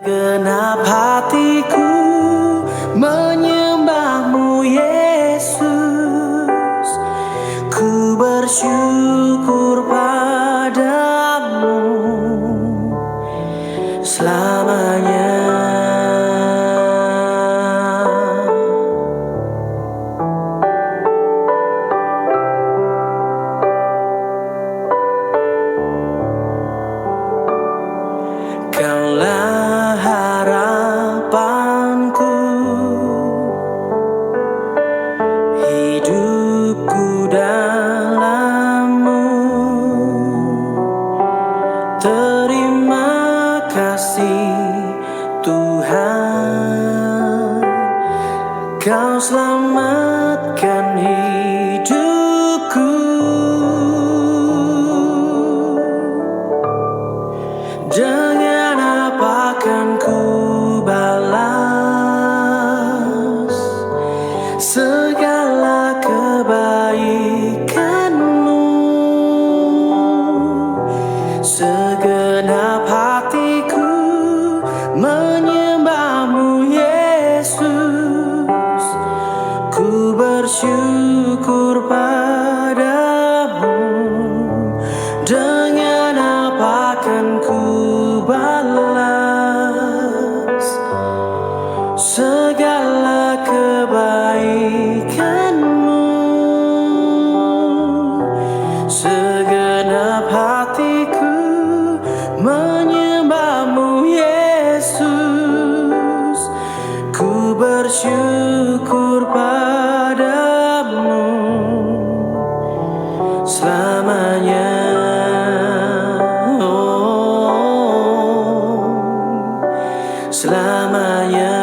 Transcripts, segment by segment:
Genap hatiku menyembahmu Yesus, ku bersyukur padamu selamanya. Kaulah harapanku, hidupku dalam-Mu. Terima kasih Tuhan, Kau selamatkan hidupku. Dengan apa kan ku balas segala kebaikan-Mu? Segenap hatiku menyembahmu Yesus, ku bersyukur padamu. Dengan apa kan ku balas segala kebaikan-Mu? Segenap hatiku menyembahmu Yesus, ku bersyukur padamu selamanya. Selamanya,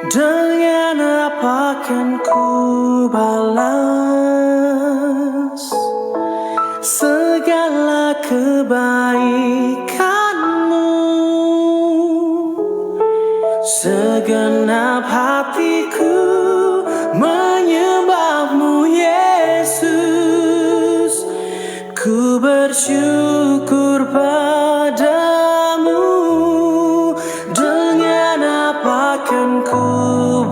dengan apa kan ku balas segala kebaikan-Mu? Segenap hatiku menyembahmu Yesus, ku bersyukur padamu. Dengan apa kan ku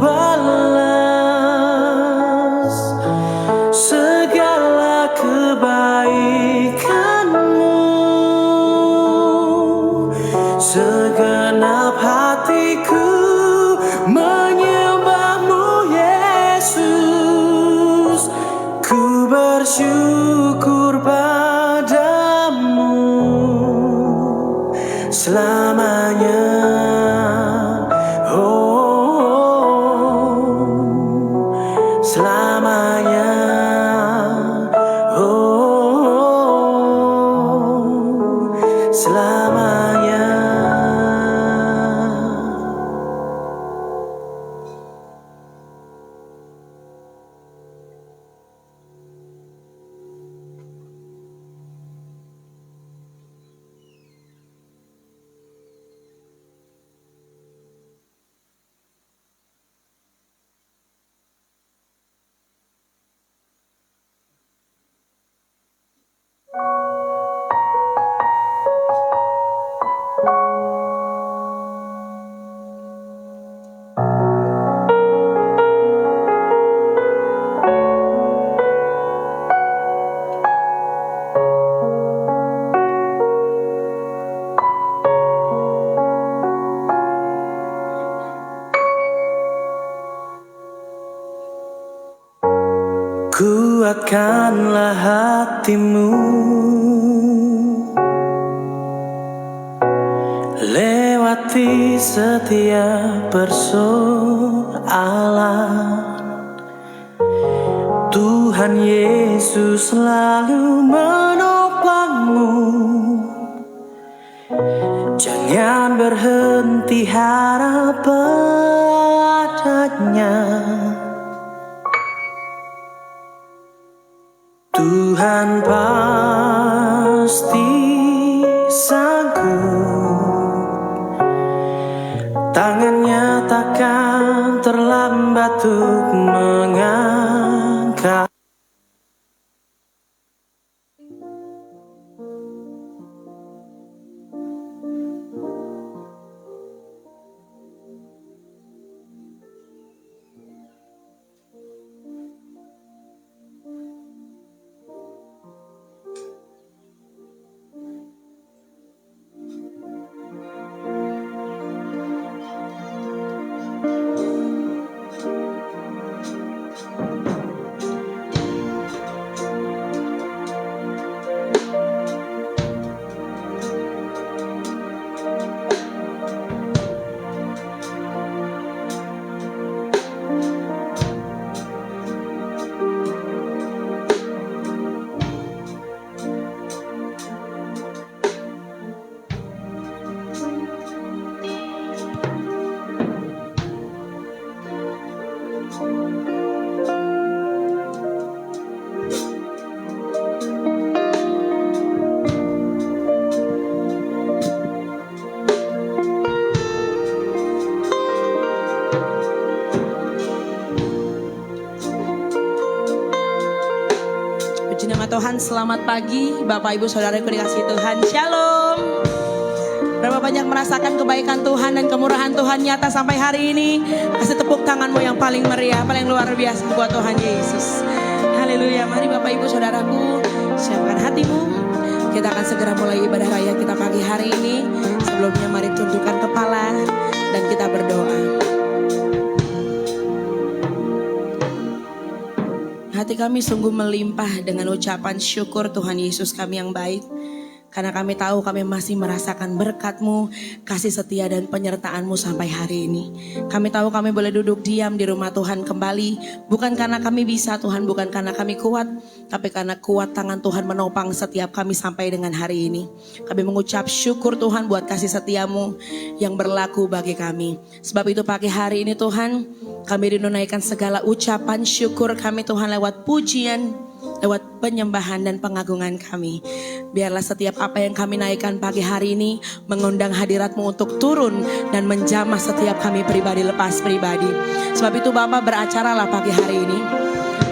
balas segala kebaikan-Mu? Segenap hatiku menyembahmu Yesus, ku bersyukur padamu selamanya. Selamanya, selamanya. Kuatkanlah hatimu, lewati setiap persoalan. Tuhan Yesus selalu menopangmu. Jangan berhenti harap padanya. Tuhan pasti sanggup, tangannya takkan terlambat untuk mengangkat. Puji nama Tuhan, selamat pagi Bapak Ibu Saudaraku dikasihi Tuhan. Shalom. Berapa banyak merasakan kebaikan Tuhan dan kemurahan Tuhan nyata sampai hari ini? Kasih tepuk tanganmu yang paling meriah, paling luar biasa buat Tuhan Yesus. Haleluya. Mari Bapak Ibu Saudaraku, siapkan hatimu. Kita akan segera mulai ibadah raya kita pagi hari ini. Sebelumnya mari tundukkan kepala dan kita berdoa. Hati kami sungguh melimpah dengan ucapan syukur Tuhan Yesus kami yang baik. Karena kami tahu kami masih merasakan berkat-Mu, kasih setia dan penyertaan-Mu sampai hari ini. Kami tahu kami boleh duduk diam di rumah Tuhan kembali. Bukan karena kami bisa Tuhan, bukan karena kami kuat. Tapi karena kuat tangan Tuhan menopang setiap kami sampai dengan hari ini. Kami mengucap syukur Tuhan buat kasih setia-Mu yang berlaku bagi kami. Sebab itu pagi hari ini Tuhan, kami menunaikan segala ucapan syukur kami Tuhan lewat pujian, lewat penyembahan dan pengagungan kami. Biarlah setiap apa yang kami naikkan pagi hari ini mengundang hadirat-Mu untuk turun dan menjamah setiap kami pribadi lepas pribadi. Sebab itu Bapa, beracaralah pagi hari ini.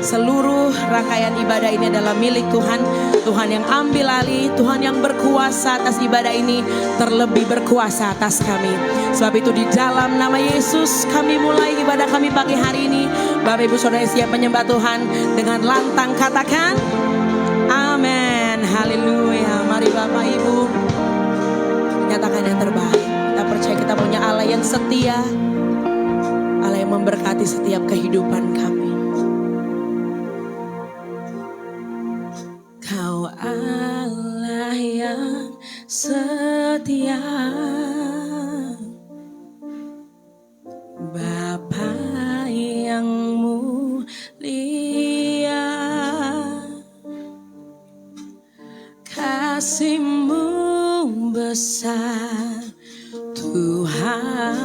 Seluruh rangkaian ibadah ini adalah milik Tuhan. Tuhan yang ambil alih, Tuhan yang berkuasa atas ibadah ini, terlebih berkuasa atas kami. Sebab itu di dalam nama Yesus kami mulai ibadah kami pagi hari ini. Bapak Ibu Saudara siap menyembah Tuhan dengan lantang katakan amin. Haleluya. Mari Bapak Ibu nyatakan yang terbaik. Kita percaya kita punya Allah yang setia, Allah yang memberkati setiap kehidupan kami. Kau Allah yang setia, Bapa yang mulia, kasih-Mu besar Tuhan.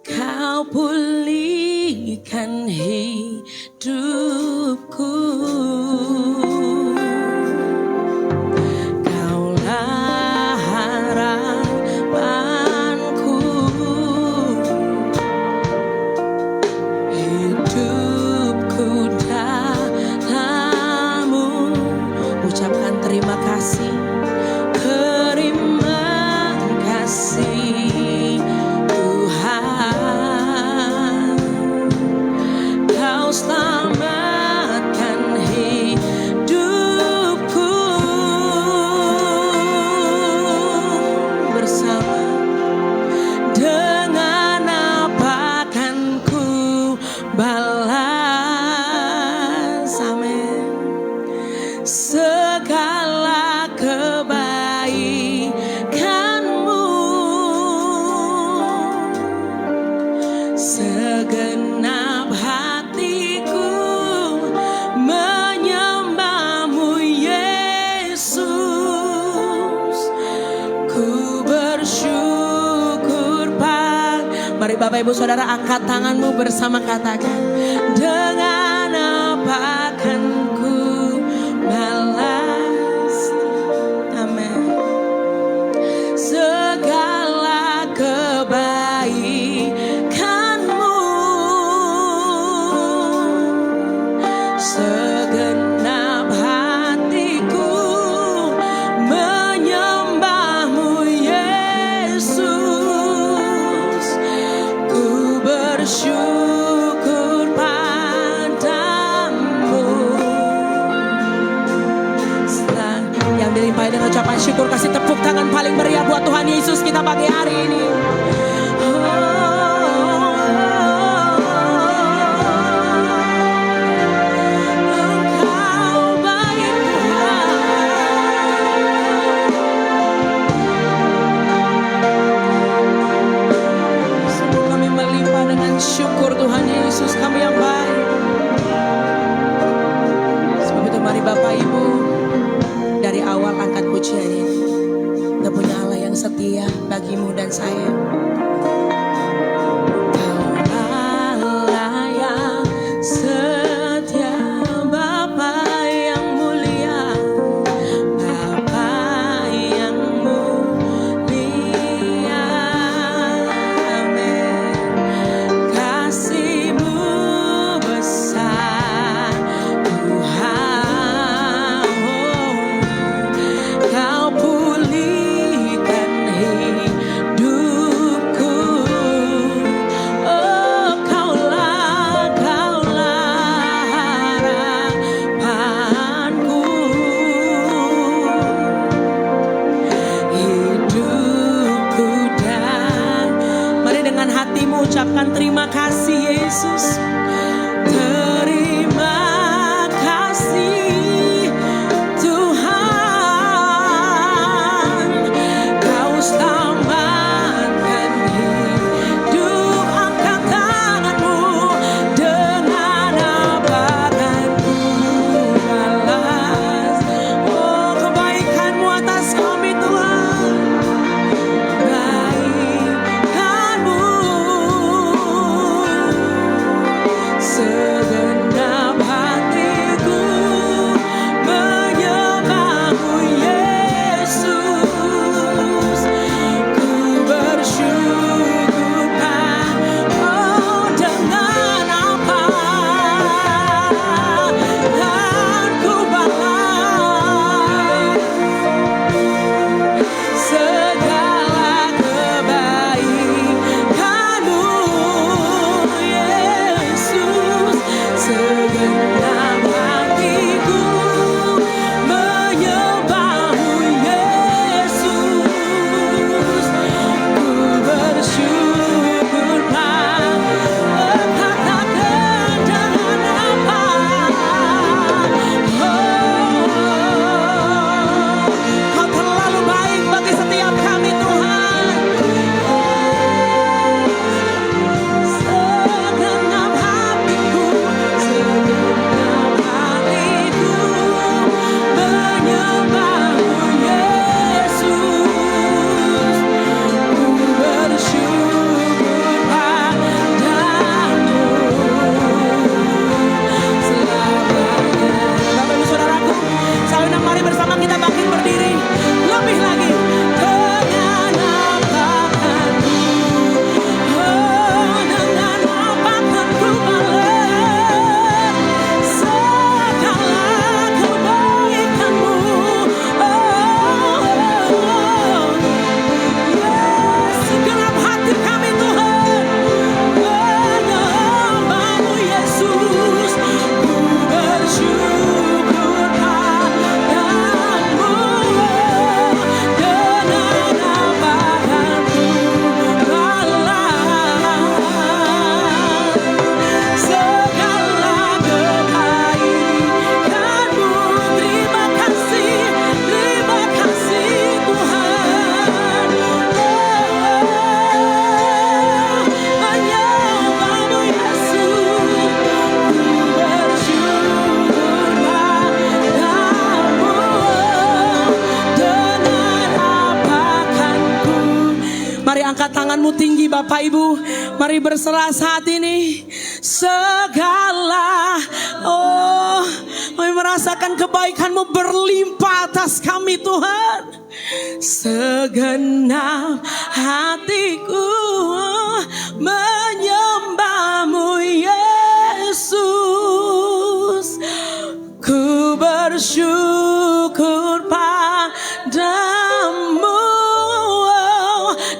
Kau pulihkan hidupku, Kaulah harapanku, hidupku dalam-Mu. Ucapkan terima kasih, terima kasih Tuhan. Kau selamatkan hidupku, bersama dengan apa kan ku balas, amin, segala kebaikan-Mu. Segenap hatiku menyembah-Mu Yesus. Ku bersyukur Mari Bapak Ibu Saudara angkat tanganmu bersama katakan dengan apa akan ku balas. Amin. Segala kebaikanmu, segenap hatiku menyembahmu Yesus. Ku bersyukur padamu. Setelah yang dilimpahi dengan ucapan syukur, kasih tepuk tangan paling meriah buat Tuhan Yesus kita pagi hari ini. Engkau baik Tuhan. Sungguh kami melimpah dengan syukur Tuhan Yesus kami yang baik. Sebab itu mari Bapak Ibu, dari awal angkat pujian ini. Kita punya Allah yang setia bagimu dan saya. Kau Allah yang setia, Bapa yang mulia, Bapa yang mulia. Amin. Kasih-Mu besar Tuhan. Kau pulihkan hidupku. Oh, Kaulah harapanku. Hidupku dan mari dengan hatimu ucapkan terima kasih Yesus. Terima kasih Tuhan, Kau selamatkan hidup. Angkat tanganmu, dengan apa akan ku balas. Oh, kebaikan-Mu atas kami Tuhan. Kebaikan-Mu segenap hatiku menyembahmu Yesus. Ku bersyukur dengan apa akan ku balas segala kebaikan-Mu Yesus. Segenap hatiku menyembahmu Yesus. Ku bersyukur katakan dengan apa. Kau terlalu baik bagi setiap kami Tuhan. Segenap hatiku menyembahmu Yesus. Ku bersyukur padamu selamanya. Bapak Ibu Saudaraku, saudara mari bersama kita bangkit berdiri lebih lagi. Dengan apa akan ku, oh, dengan apa akan ku balas segala kebaikan-Mu. Segenap hati kami Tuhan menyembahmu Yesus. Ku bersyukur padamu. Dengan apa akan ku balas segala kebaikan-Mu. Terima kasih Tuhan. Menyembahmu Yesus. Ku bersyukur padamu. Dengan apa akan ku. Mari angkat tanganmu tinggi Bapak Ibu. Mari berserah saat ini. Segala, oh biarkan kebaikan-Mu berlimpah atas kami Tuhan. Segenap hatiku menyembah-Mu Yesus. Ku bersyukur padamu.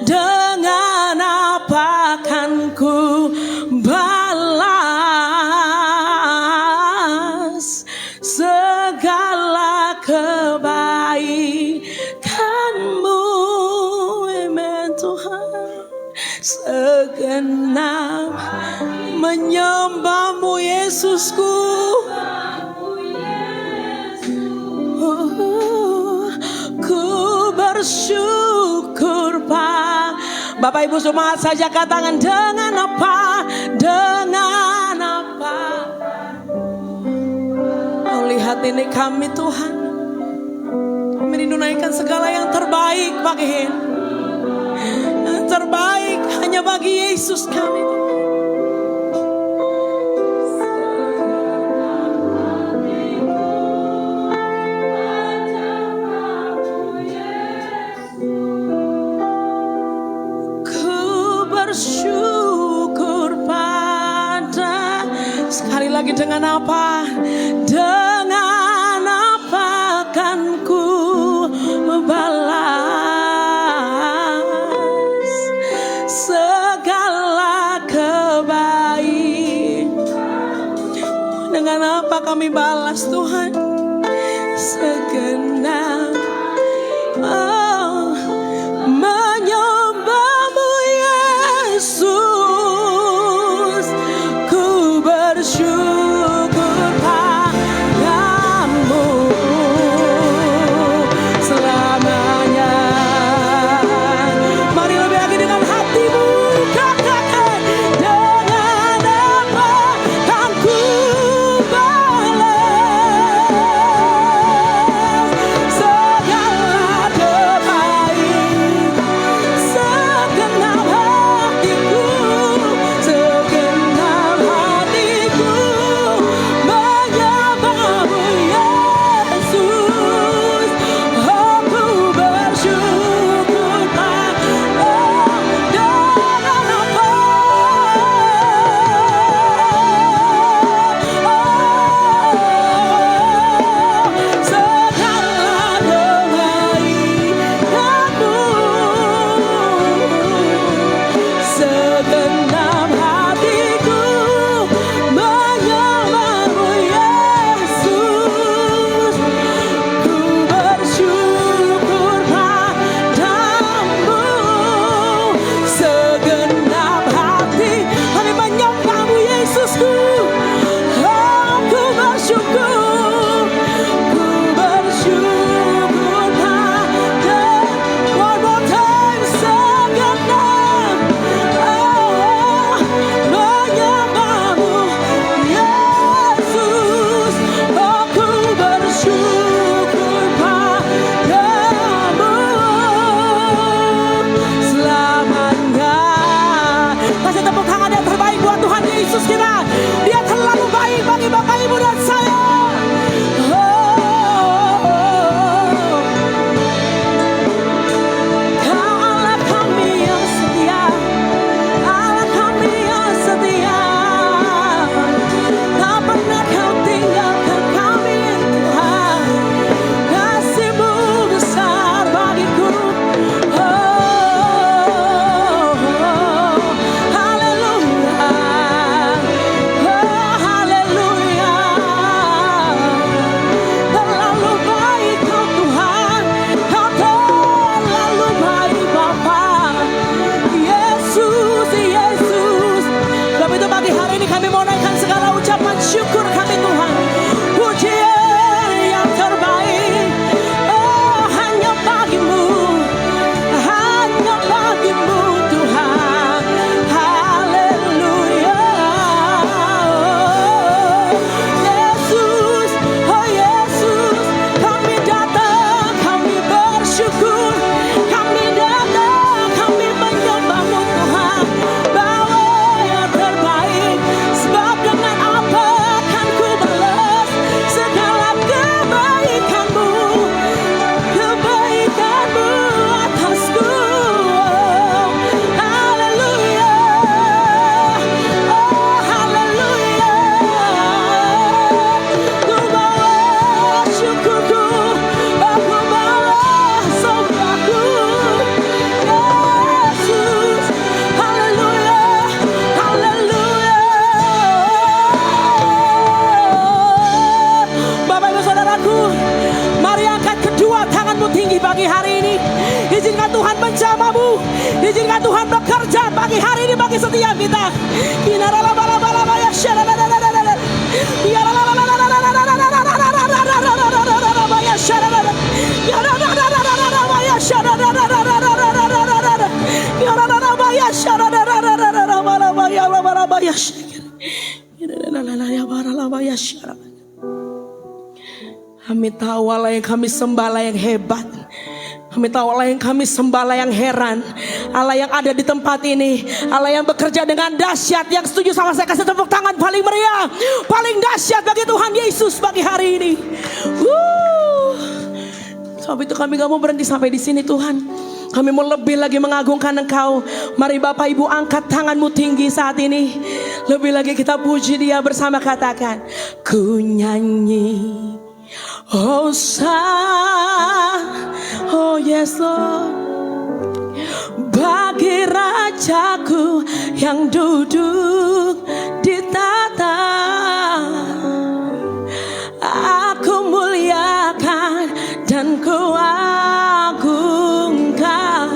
Dengan apa kan ku balas segala kebaikan-Mu. Amen Tuhan. Segenap menyembah-Mu Yesusku. Ku bersyukur Bapak Ibu semua saja katakan dengan apa, dengan apa. Oh, lihat ini kami Tuhan, kami menunaikan segala yang terbaik pagi ini. Yang terbaik hanya bagi Yesus kami. Bersyukur pada. Sekali lagi dengan apa? Dengan apa kan ku balas segala kebaikan. Dengan apa kami balas Tuhan? Segenap menyembah-Mu Yesus. Ku bersyukur padamu selamanya. Mari lebih lagi dengan hatimu katakan, dengan apa kan ku balas segala kebaikan. jamamu. Izinkan Tuhan bekerja pagi hari ini bagi setiap kita. Kami tahu Allah yang kami sembah, Allah yang hebat. Kami tahu Allah yang kami sembah, Allah yang heran. Allah yang ada di tempat ini, Allah yang bekerja dengan dahsyat. Yang setuju sama saya kasih tepuk tangan paling meriah, paling dahsyat bagi Tuhan Yesus pagi hari ini. Sebab itu kami gak mau berhenti sampai di sini Tuhan. Kami mau lebih lagi mengagungkan Engkau. Mari Bapak Ibu angkat tanganmu tinggi saat ini. Lebih lagi kita puji Dia bersama, katakan, ku nyanyi Hosanna, oh yes Lord, bagi Rajaku yang duduk di tahta. Aku muliakan dan ku agungkan.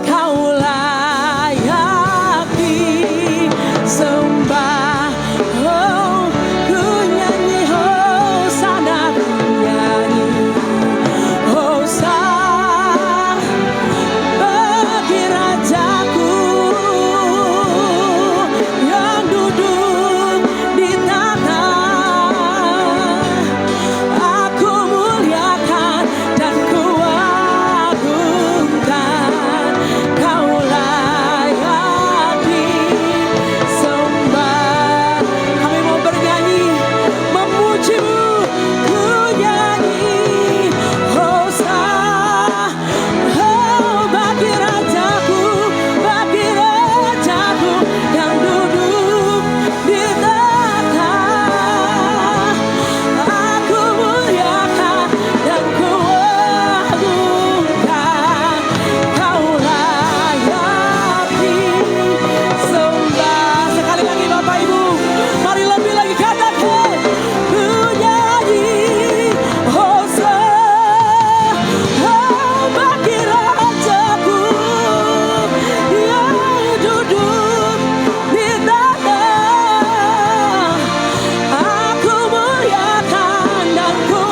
Kau layak disembah. Oh, ku nyanyi Hosanna, ku nyanyi Hosanna bagi Rajaku yang duduk di tahta. Aku muliakan dan ku agungkan. Kau layak disembah. Kami mau bernyanyi memuji-Mu. Ku nyanyi Hosanna, oh bagi Rajaku, bagi Rajaku yang duduk di tahta. Aku muliakan dan ku agungkan. Kau layak disembah. Sekali lagi Bapak Ibu, mari lebih lagi katakan, ku nyanyi Hosanna, oh bagi Rajaku yang duduk di tahta. Aku muliakan dan ku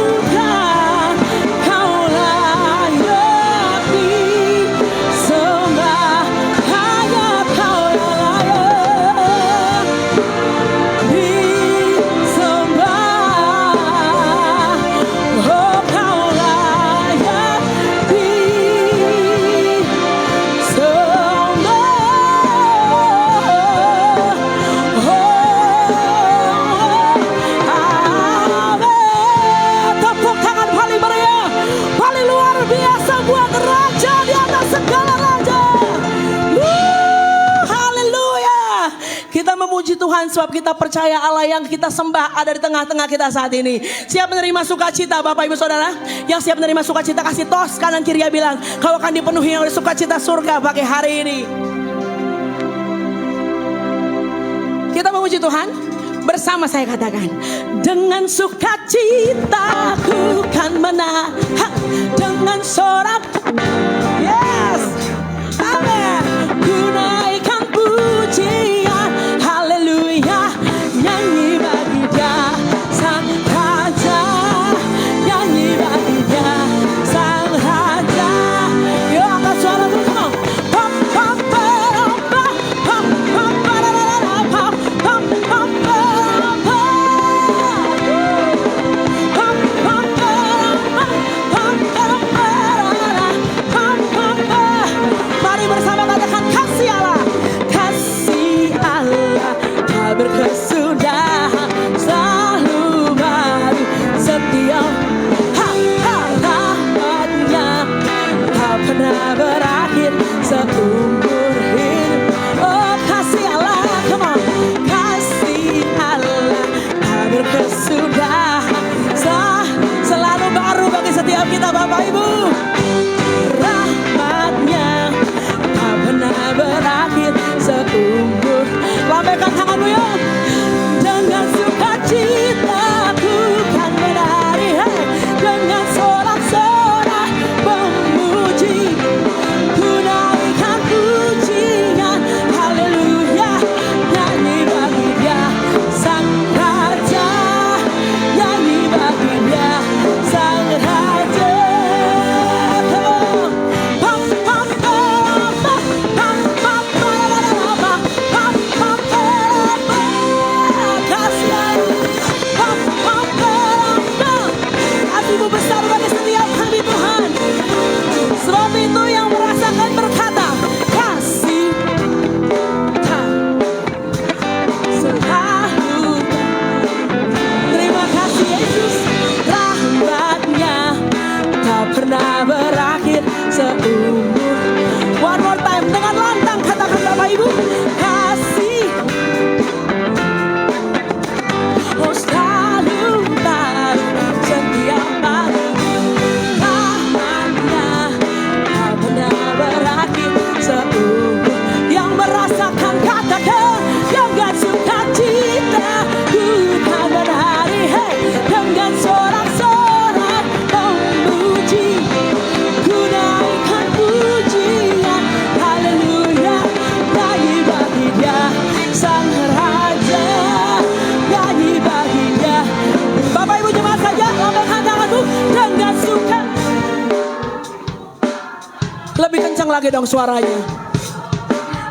agungkan. Kau layak disembah. Hanya Kau layak disembah. Oh Kau layak disembah. Tepuk tangan paling meriah, paling luar biasa buat Raja di atas segala raja. Haleluya. Kita memuji Tuhan sebab kita percaya Allah yang kita sembah ada di tengah-tengah kita saat ini. Siap menerima sukacita Bapak Ibu Saudara? Yang siap menerima sukacita kasih tos kanan kiri, ya bilang kau akan dipenuhi oleh sukacita surga pagi hari ini. Kita memuji Tuhan bersama, saya katakan, dengan sukacita ku kan menang dengan sorak. Yes, amin. Ku naikkan pujian, haleluya, nyanyi bagi Dia sang Raja, nyanyi bagi Dia sang Raja. Yuk angkat suara dulu, come on. Pam pam pam pam pam pam pam pam pam pam mari bersama katakan, kasih Allah, kasih Allah tak berkesudahan, selalu baru, setia rahmatnya tak pernah berakhir seumur hidup. Oh kasih Allah, come on, kasih Allah tak berkesudahan, selalu baru bagi setiap kita Bapak Ibu. Rahmatnya tak pernah berakhir seumur. Lambaikan tanganmu ya. Dengan sukacita ku kan menari, dengan sorak-sorak pemuji. Lebih kencang lagi dong suaranya.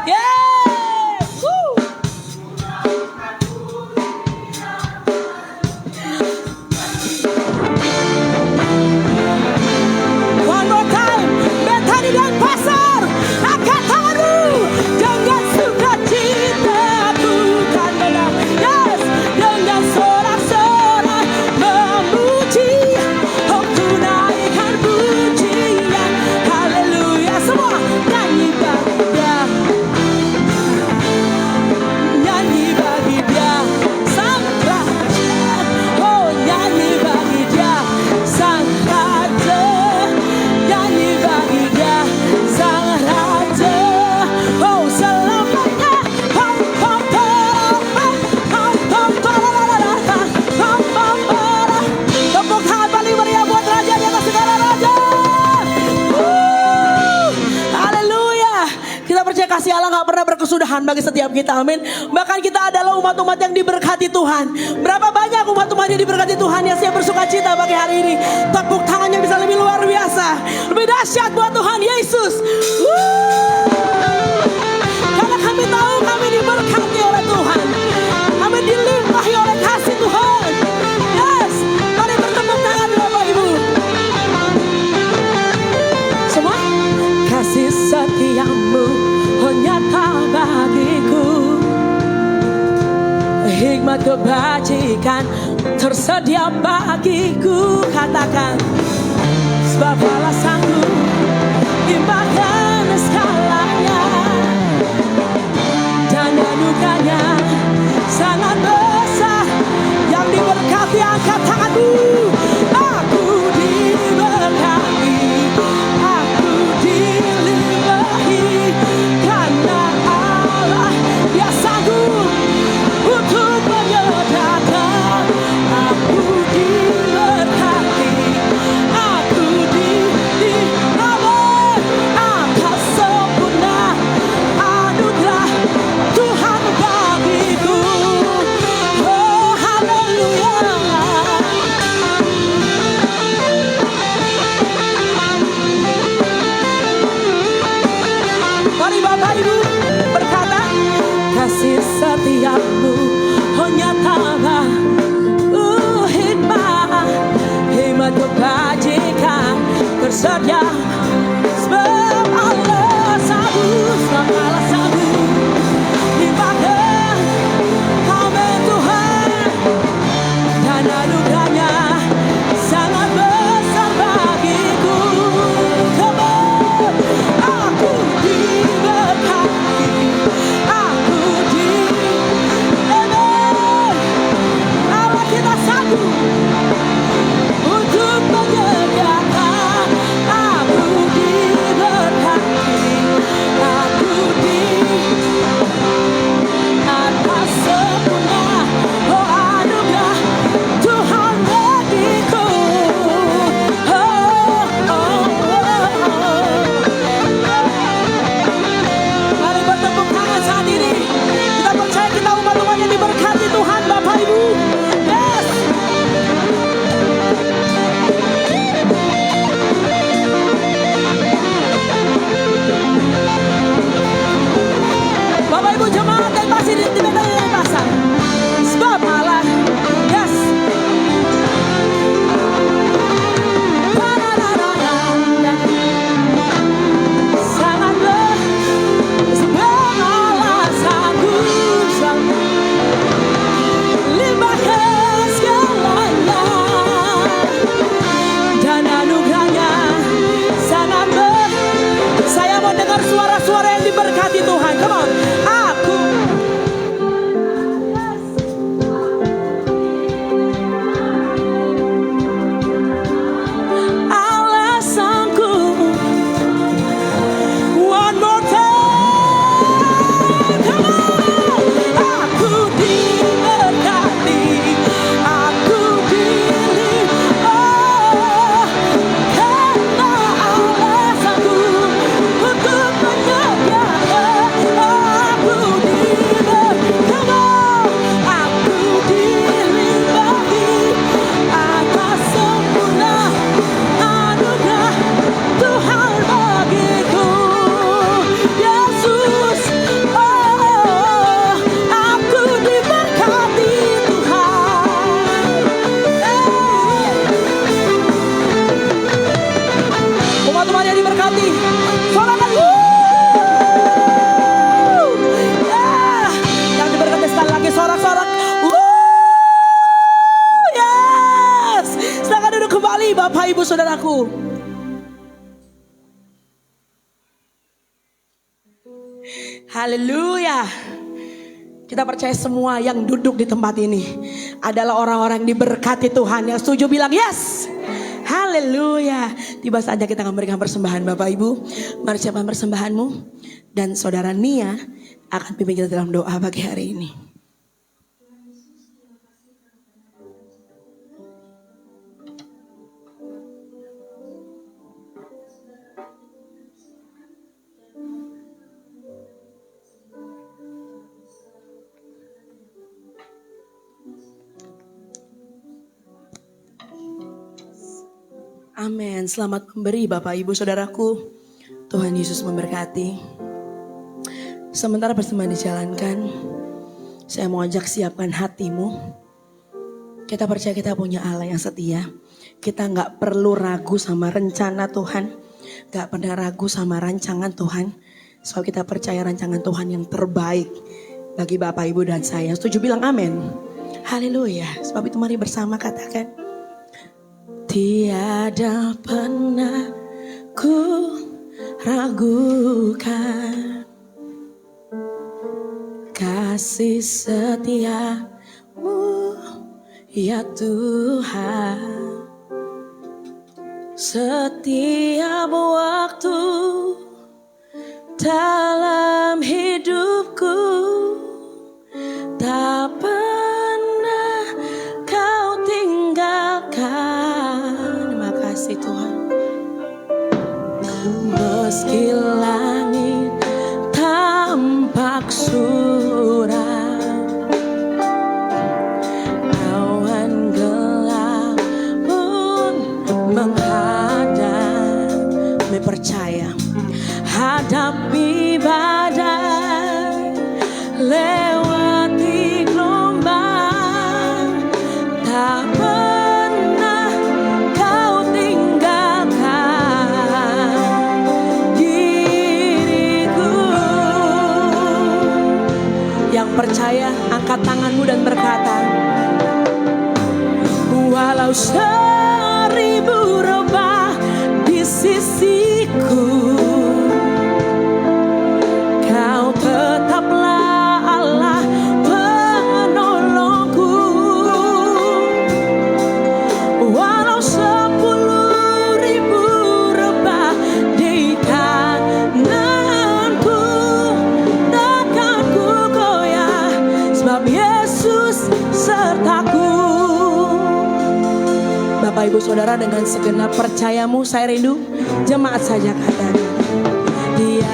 Yeah. Woo. One more time. Betani dan pasar, angkat tanganmu dengan sukacita bukan menang. Yes, dengan sorak-sorak memuji, oh ku naikkan pujian. Haleluya, semua nyanyi bagi Dia, nyanyi bagi Dia sang raja. Oh nyanyi bagi Dia sang raja, nyanyi bagi Dia sang raja. Oh selamanya. Pam pam pam pam pam pam pam pam pam. Tepuk tangan paling meriah buat raja di atas segala raja. Haleluya. Kita percaya kasih Allah gak pernah berkesudahan bagi setiap kita, amin. Bahkan kita adalah umat-umat yang diberkati Tuhan. Berapa banyak umat-umat yang diberkati Tuhan yang siap bersuka cita bagi hari ini. Tepuk tangannya bisa lebih luar biasa, lebih dahsyat buat Tuhan Yesus. Karena kami tahu kami diberkati oleh Tuhan, kami dilimpahi oleh kasih Tuhan. Yes, mari bertepuk tangan Bapak Ibu semua. Kasih setiamu oh nyata bagiku, hikmat kebajikan tersedia bagiku. Katakan, sebab alasanku imbangkan segalanya, dan anugerahnya sangat besar. Yang diberkati angkat tanganmu. Aku diberkati, aku dilimpahi, karena Allah Dia sanggup untuk menyediakan. Aku diberkati, aku dilimpahi, atas sempurna anugerah Tuhan bagiku. Oh haleluya. Mari Bapak Ibu berkata, kasih setiamu oh nyata hikmat kebajikan tersedia. Sebab Allah sanggup, sebab Allah sanggup limpahkan, amin Tuhan, dan anugerahnya sangat besar bagiku. Come on. Aku diberkati, aku amin. Allah kita sanggup untuk menyediakan. Aku lagi sorak-sorak. Yes. Silakan duduk kembali Bapak Ibu Saudaraku. Haleluya. Kita percaya semua yang duduk di tempat ini adalah orang-orang yang diberkati Tuhan. Yang setuju bilang yes. Haleluya. Tiba saatnya kita akan memberikan persembahan Bapak Ibu. Mari siapkan persembahanmu. Dan saudara Nia akan pimpin kita dalam doa pagi hari ini. Amin. Selamat memberi Bapak Ibu Saudaraku. Tuhan Yesus memberkati. Sementara persembahan dijalankan, saya mau ajak siapkan hatimu. Kita percaya kita punya Allah yang setia. Kita gak perlu ragu sama rencana Tuhan. Gak pernah ragu sama rancangan Tuhan. Sebab kita percaya rancangan Tuhan yang terbaik bagi Bapak Ibu dan saya. Setuju bilang amin. Haleluya. Sebab itu mari bersama katakan. Tiada pernah ku ragukan kasih setiamu ya Tuhan. Setiap waktu dalam hidupku tak pernah kau tinggalkan. Terima kasih Tuhan. Meski langit tampak suram, awan gelap pun menghadap. Kami percaya hadapi badai, lewati gelombang, tak pernah kau tinggalkan diriku. Yang percaya angkat tanganmu dan berkata, walau 1000 rebah di sisiku, kau tetaplah Allah penolongku. Walau 10.000 rebah di kananku, takkan ku goyah, sebab Yesus sertaku. Bapak Ibu Saudara, dengan segenap percayamu saya rindu jemaat saja katakan Dia.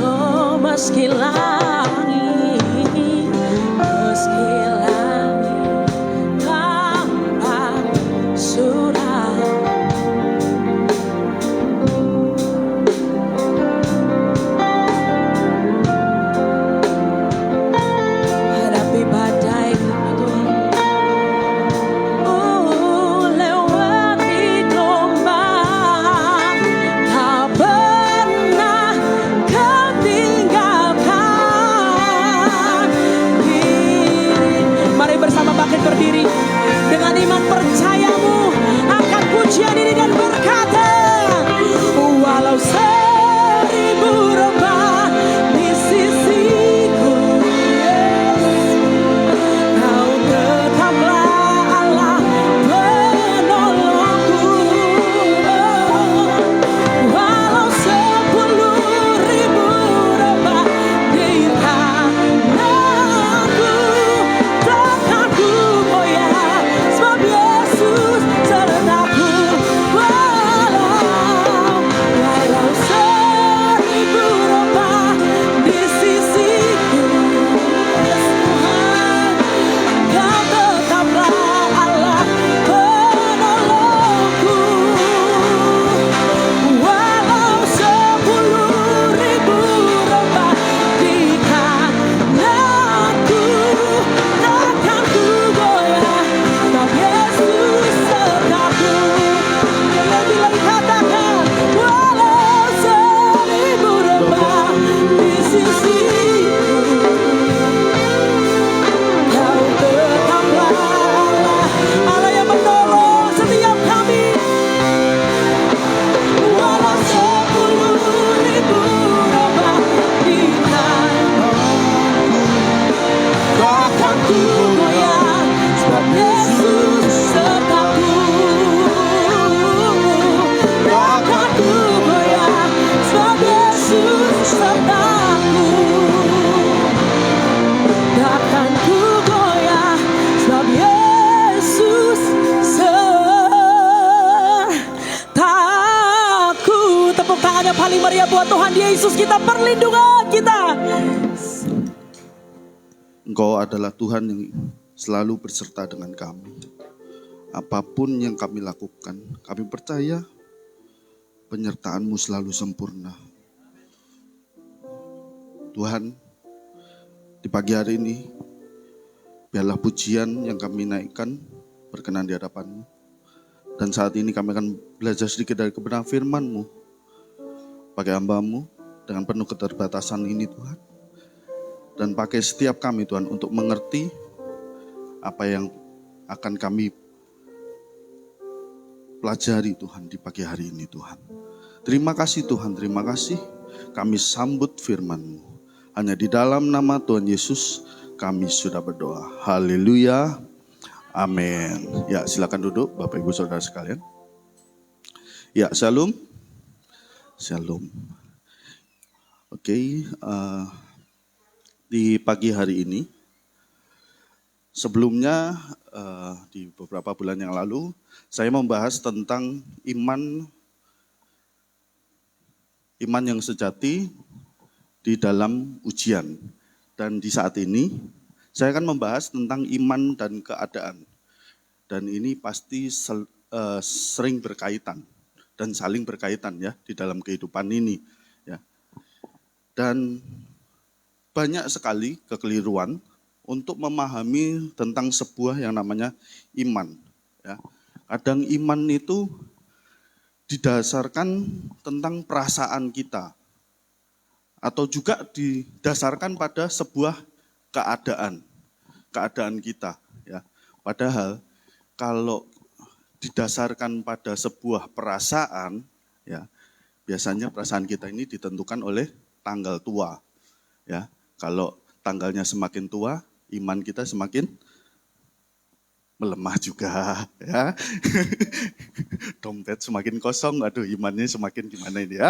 Oh percaya buat Tuhan Yesus kita perlindungan kita. Engkau adalah Tuhan yang selalu berserta dengan kami. Apapun yang kami lakukan, kami percaya penyertaan-Mu selalu sempurna. Tuhan, di pagi hari ini, biarlah pujian yang kami naikkan berkenan di hadapan-Mu. Dan saat ini kami akan belajar sedikit dari kebenaran firman-Mu. Pakai hamba-Mu dengan penuh keterbatasan ini Tuhan. Dan pakai setiap kami Tuhan untuk mengerti apa yang akan kami pelajari Tuhan di pagi hari ini Tuhan. Terima kasih Tuhan, terima kasih. Kami sambut firman-Mu. Hanya di dalam nama Tuhan Yesus kami sudah berdoa. Haleluya. Amin. Ya, silakan duduk Bapak Ibu Saudara sekalian. Ya, shalom. Shalom. Oke, di pagi hari ini, sebelumnya di beberapa bulan yang lalu, saya membahas tentang iman yang sejati di dalam ujian. Dan di saat ini, saya akan membahas tentang iman dan keadaan. Dan ini pasti sering berkaitan dan saling berkaitan ya di dalam kehidupan ini. Ya. Dan banyak sekali kekeliruan untuk memahami tentang sebuah yang namanya iman. Ya. Kadang iman itu didasarkan tentang perasaan kita. Atau juga didasarkan pada sebuah keadaan kita. Ya. Padahal kalau didasarkan pada sebuah perasaan, ya biasanya perasaan kita ini ditentukan oleh tanggal tua. Ya. Kalau tanggalnya semakin tua, iman kita semakin melemah juga, ya. Dompet semakin kosong, aduh imannya semakin gimana ini ya.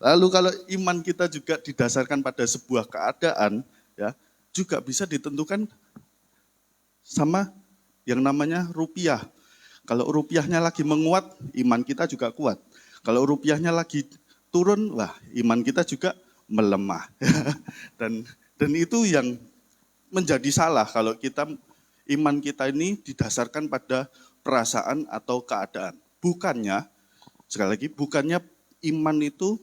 Lalu kalau iman kita juga didasarkan pada sebuah keadaan, ya, juga bisa ditentukan sama yang namanya rupiah. Kalau rupiahnya lagi menguat, iman kita juga kuat. Kalau rupiahnya lagi turun, wah iman kita juga melemah. Dan itu yang menjadi salah kalau iman kita ini didasarkan pada perasaan atau keadaan. Bukannya, sekali lagi, bukannya iman itu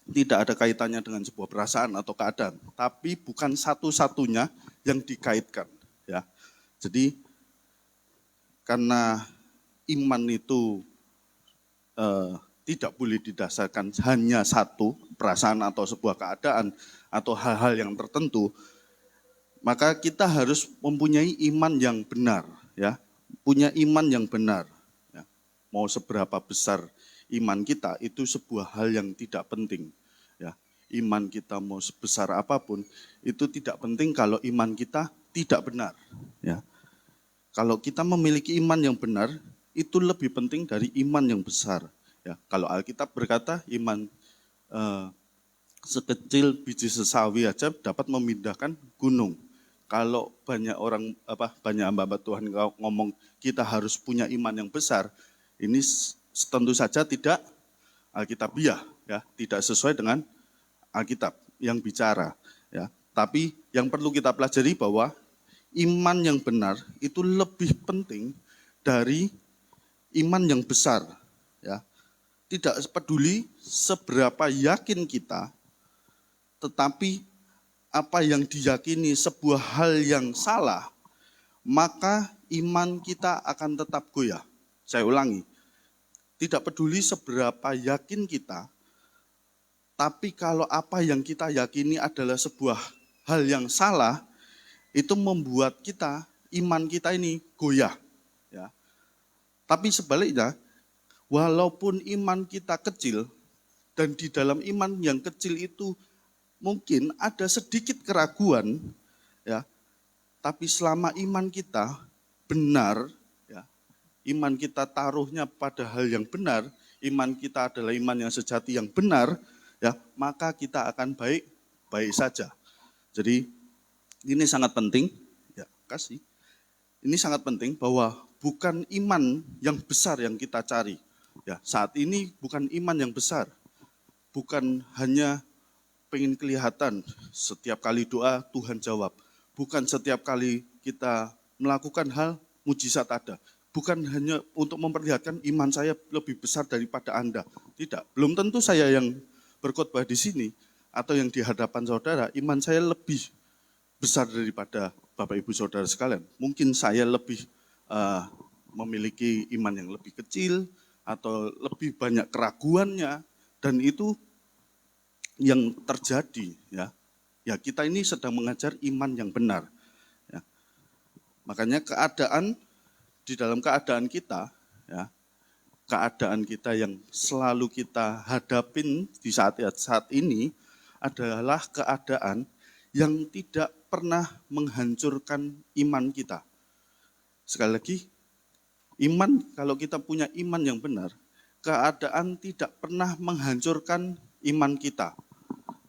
tidak ada kaitannya dengan sebuah perasaan atau keadaan. Tapi bukan satu-satunya yang dikaitkan. Ya. Jadi, karena iman itu tidak boleh didasarkan hanya satu perasaan atau sebuah keadaan atau hal-hal yang tertentu, maka kita harus mempunyai iman yang benar, ya, punya iman yang benar. Ya. Mau seberapa besar iman kita itu sebuah hal yang tidak penting. Ya. Iman kita mau sebesar apapun itu tidak penting kalau iman kita tidak benar. Ya. Kalau kita memiliki iman yang benar itu lebih penting dari iman yang besar. Ya. Kalau Alkitab berkata iman sekecil biji sesawi aja dapat memindahkan gunung. Kalau banyak hamba Tuhan ngomong kita harus punya iman yang besar, ini tentu saja tidak Alkitabiah, ya, tidak sesuai dengan Alkitab yang bicara, ya. Tapi yang perlu kita pelajari bahwa iman yang benar itu lebih penting dari iman yang besar, ya. Tidak peduli seberapa yakin kita, tetapi apa yang diyakini sebuah hal yang salah, maka iman kita akan tetap goyah. Saya ulangi, tidak peduli seberapa yakin kita, tapi kalau apa yang kita yakini adalah sebuah hal yang salah, itu membuat iman kita ini goyah. Ya. Tapi sebaliknya, walaupun iman kita kecil, dan di dalam iman yang kecil itu mungkin ada sedikit keraguan, ya. Tapi selama iman kita benar, ya, iman kita taruhnya pada hal yang benar, iman kita adalah iman yang sejati yang benar, ya, maka kita akan baik saja. Jadi ini sangat penting, ya, kasih. Ini sangat penting bahwa bukan iman yang besar yang kita cari. Ya, saat ini bukan iman yang besar, bukan hanya pengen kelihatan setiap kali doa Tuhan jawab. Bukan setiap kali kita melakukan hal mujizat ada. Bukan hanya untuk memperlihatkan iman saya lebih besar daripada Anda. Tidak, belum tentu saya yang berkhotbah di sini atau yang di hadapan saudara, iman saya lebih besar daripada Bapak Ibu Saudara sekalian. Mungkin saya lebih memiliki iman yang lebih kecil atau lebih banyak keraguannya, dan itu yang terjadi ya. Ya, kita ini sedang mengajar iman yang benar. Ya. Makanya di dalam keadaan kita, ya, keadaan kita yang selalu kita hadapin di saat ini adalah keadaan yang tidak pernah menghancurkan iman kita. Sekali lagi, iman, kalau kita punya iman yang benar, keadaan tidak pernah menghancurkan iman kita.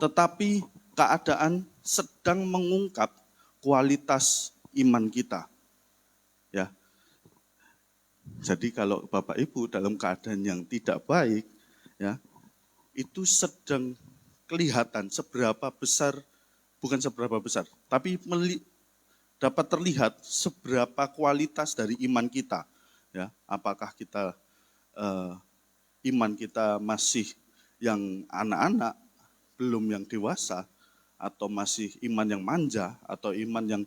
Tetapi keadaan sedang mengungkap kualitas iman kita. Ya. Jadi kalau Bapak Ibu dalam keadaan yang tidak baik, ya, itu sedang kelihatan seberapa besar, bukan seberapa besar, tapi dapat terlihat seberapa kualitas dari iman kita. Ya, apakah kita iman kita masih yang anak-anak, belum yang dewasa, atau masih iman yang manja, atau iman yang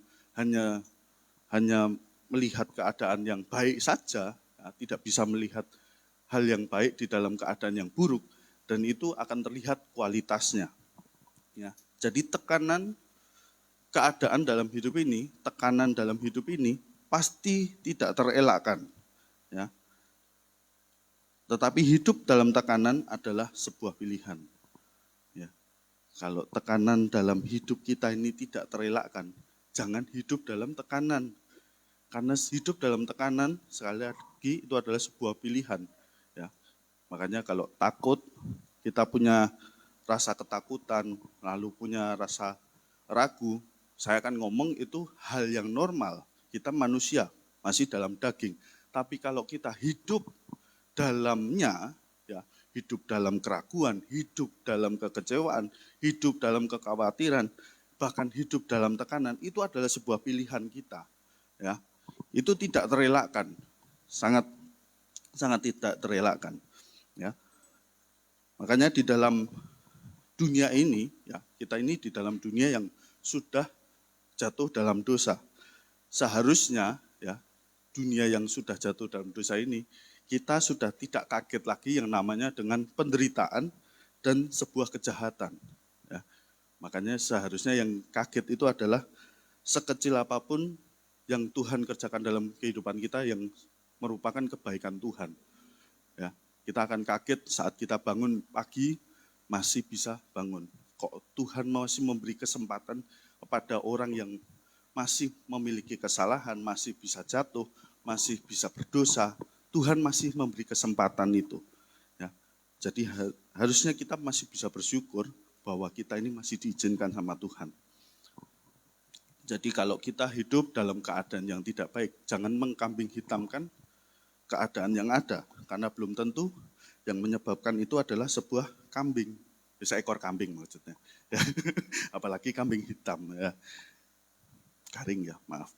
hanya melihat keadaan yang baik saja, ya, tidak bisa melihat hal yang baik di dalam keadaan yang buruk, dan itu akan terlihat kualitasnya. Ya, jadi tekanan dalam hidup ini pasti tidak terelakkan. Ya. Tetapi hidup dalam tekanan adalah sebuah pilihan. Ya. Kalau tekanan dalam hidup kita ini tidak terelakkan, jangan hidup dalam tekanan. Karena hidup dalam tekanan, sekali lagi, itu adalah sebuah pilihan. Ya. Makanya kalau takut, kita punya rasa ketakutan, lalu punya rasa ragu, saya akan ngomong itu hal yang normal. Kita manusia, masih dalam daging. Tapi kalau kita hidup dalamnya, ya, hidup dalam keraguan, hidup dalam kekecewaan, hidup dalam kekhawatiran, bahkan hidup dalam tekanan, itu adalah sebuah pilihan kita. Ya. Itu tidak terelakkan, sangat tidak terelakkan. Ya. Makanya di dalam dunia ini, ya, kita ini di dalam dunia yang sudah jatuh dalam dosa. Seharusnya, ya, dunia yang sudah jatuh dalam dosa ini, kita sudah tidak kaget lagi yang namanya dengan penderitaan dan sebuah kejahatan. Ya. Makanya seharusnya yang kaget itu adalah sekecil apapun yang Tuhan kerjakan dalam kehidupan kita yang merupakan kebaikan Tuhan. Ya, kita akan kaget saat kita bangun pagi masih bisa bangun. Kok Tuhan masih memberi kesempatan kepada orang yang masih memiliki kesalahan, masih bisa jatuh, masih bisa berdosa. Tuhan masih memberi kesempatan itu. Ya, jadi harusnya kita masih bisa bersyukur bahwa kita ini masih diizinkan sama Tuhan. Jadi kalau kita hidup dalam keadaan yang tidak baik, jangan mengkambing hitamkan keadaan yang ada. Karena belum tentu yang menyebabkan itu adalah sebuah kambing. Seekor kambing maksudnya. Ya. Apalagi kambing hitam. Ya. Garing ya, maaf.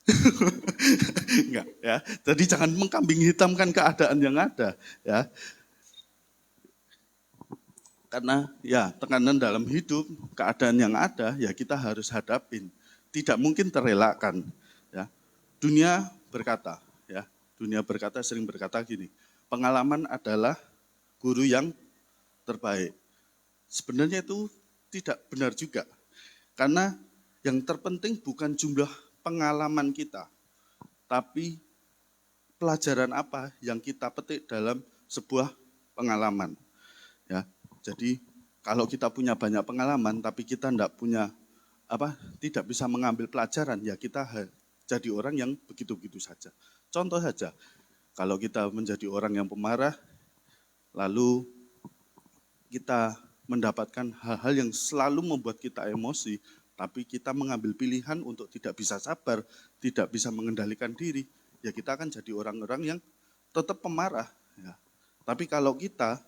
Enggak, ya. Jadi jangan mengkambing hitamkan keadaan yang ada. Ya. Karena ya tekanan dalam hidup, keadaan yang ada, ya kita harus hadapin. Tidak mungkin terelakkan. Ya. Dunia berkata sering berkata gini, pengalaman adalah guru yang terbaik. Sebenarnya itu tidak benar juga. Karena yang terpenting bukan jumlah pengalaman kita, tapi pelajaran apa yang kita petik dalam sebuah pengalaman. Ya. Jadi kalau kita punya banyak pengalaman, tapi kita tidak bisa mengambil pelajaran, ya kita jadi orang yang begitu-begitu saja. Contoh saja, kalau kita menjadi orang yang pemarah, lalu kita mendapatkan hal-hal yang selalu membuat kita emosi, tapi kita mengambil pilihan untuk tidak bisa sabar, tidak bisa mengendalikan diri, ya kita akan jadi orang-orang yang tetap pemarah. Ya. Tapi kalau kita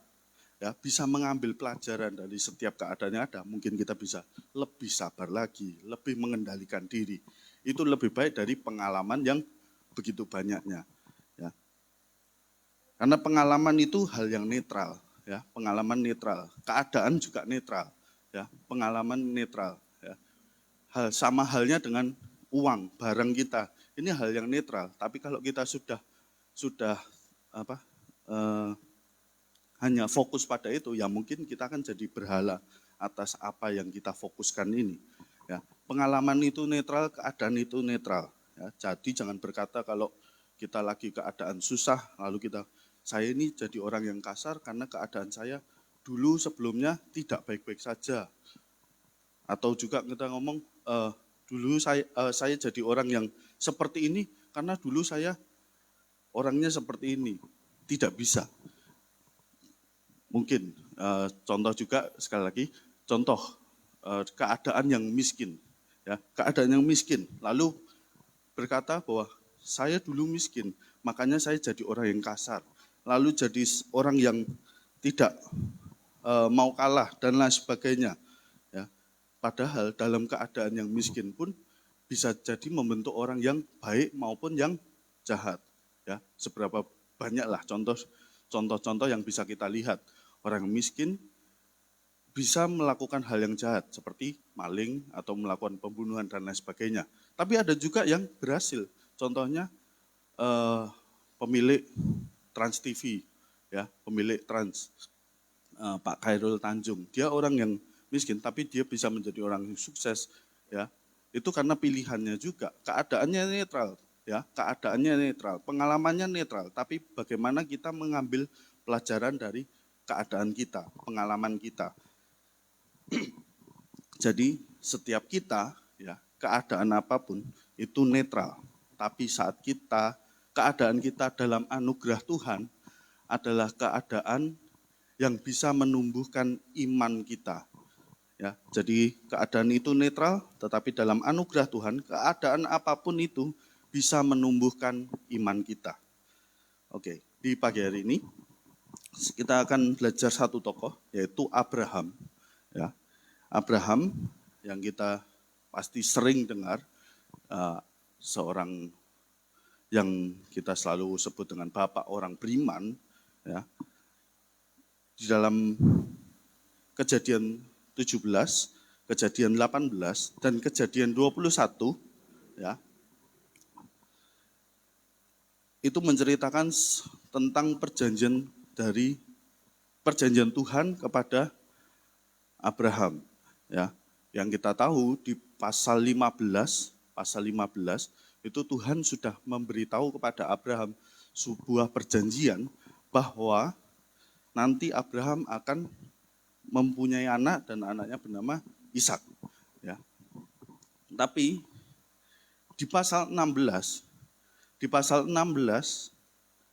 ya, bisa mengambil pelajaran dari setiap keadaan yang ada, mungkin kita bisa lebih sabar lagi, lebih mengendalikan diri. Itu lebih baik dari pengalaman yang begitu banyaknya. Ya. Karena pengalaman itu hal yang netral, ya, pengalaman netral, keadaan juga netral, ya, pengalaman netral. Ya. Sama halnya dengan uang, barang kita, ini hal yang netral. Tapi kalau kita sudah apa? Hanya fokus pada itu, ya mungkin kita akan jadi berhala atas apa yang kita fokuskan ini. Ya, pengalaman itu netral, keadaan itu netral. Ya, jadi jangan berkata kalau kita lagi keadaan susah, lalu saya ini jadi orang yang kasar karena keadaan saya dulu sebelumnya tidak baik-baik saja. Atau juga kita ngomong, dulu saya jadi orang yang seperti ini karena dulu saya orangnya seperti ini. Tidak bisa. Mungkin contoh juga sekali lagi, contoh keadaan yang miskin, ya, keadaan yang miskin, lalu berkata bahwa saya dulu miskin, makanya saya jadi orang yang kasar, lalu jadi orang yang tidak mau kalah dan lain sebagainya. Ya. Padahal dalam keadaan yang miskin pun bisa jadi membentuk orang yang baik maupun yang jahat. Ya, seberapa banyaklah contoh-contoh yang bisa kita lihat. Orang miskin bisa melakukan hal yang jahat seperti maling atau melakukan pembunuhan dan lain sebagainya. Tapi ada juga yang berhasil. Contohnya pemilik Trans TV, ya, pemilik Trans, Pak Khairul Tanjung. Dia orang yang miskin tapi dia bisa menjadi orang yang sukses, ya. Itu karena pilihannya juga. Keadaannya netral, ya, keadaannya netral, pengalamannya netral, tapi bagaimana kita mengambil pelajaran dari keadaan kita, pengalaman kita. Jadi setiap kita, ya, keadaan apapun itu netral. Tapi saat keadaan kita dalam anugerah Tuhan adalah keadaan yang bisa menumbuhkan iman kita. Ya, jadi keadaan itu netral, tetapi dalam anugerah Tuhan keadaan apapun itu bisa menumbuhkan iman kita. Oke, di pagi hari ini kita akan belajar satu tokoh, yaitu Abraham. Ya, Abraham yang kita pasti sering dengar, seorang yang kita selalu sebut dengan bapak orang beriman. Ya. Di dalam Kejadian 17, Kejadian 18, dan Kejadian 21, ya, itu menceritakan tentang perjanjian Tuhan kepada Abraham, ya. Yang kita tahu di pasal 15 itu Tuhan sudah memberitahu kepada Abraham sebuah perjanjian bahwa nanti Abraham akan mempunyai anak dan anaknya bernama Ishak, ya. Tapi di pasal 16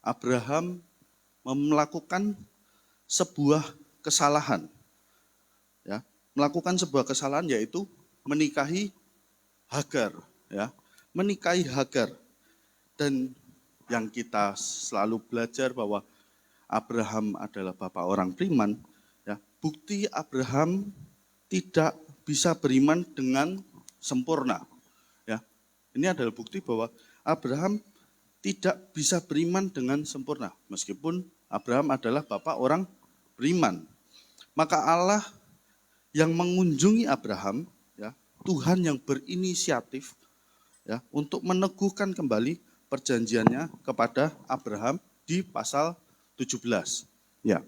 Abraham melakukan sebuah kesalahan, ya, melakukan sebuah kesalahan yaitu menikahi Hagar, ya, menikahi Hagar. Dan yang kita selalu belajar bahwa Abraham adalah bapak orang beriman, ya, bukti Abraham tidak bisa beriman dengan sempurna, ya. Ini adalah bukti bahwa Abraham tidak bisa beriman dengan sempurna, meskipun Abraham adalah bapak orang beriman. Maka Allah yang mengunjungi Abraham, ya, Tuhan yang berinisiatif, ya, untuk meneguhkan kembali perjanjiannya kepada Abraham di pasal 17. Ya,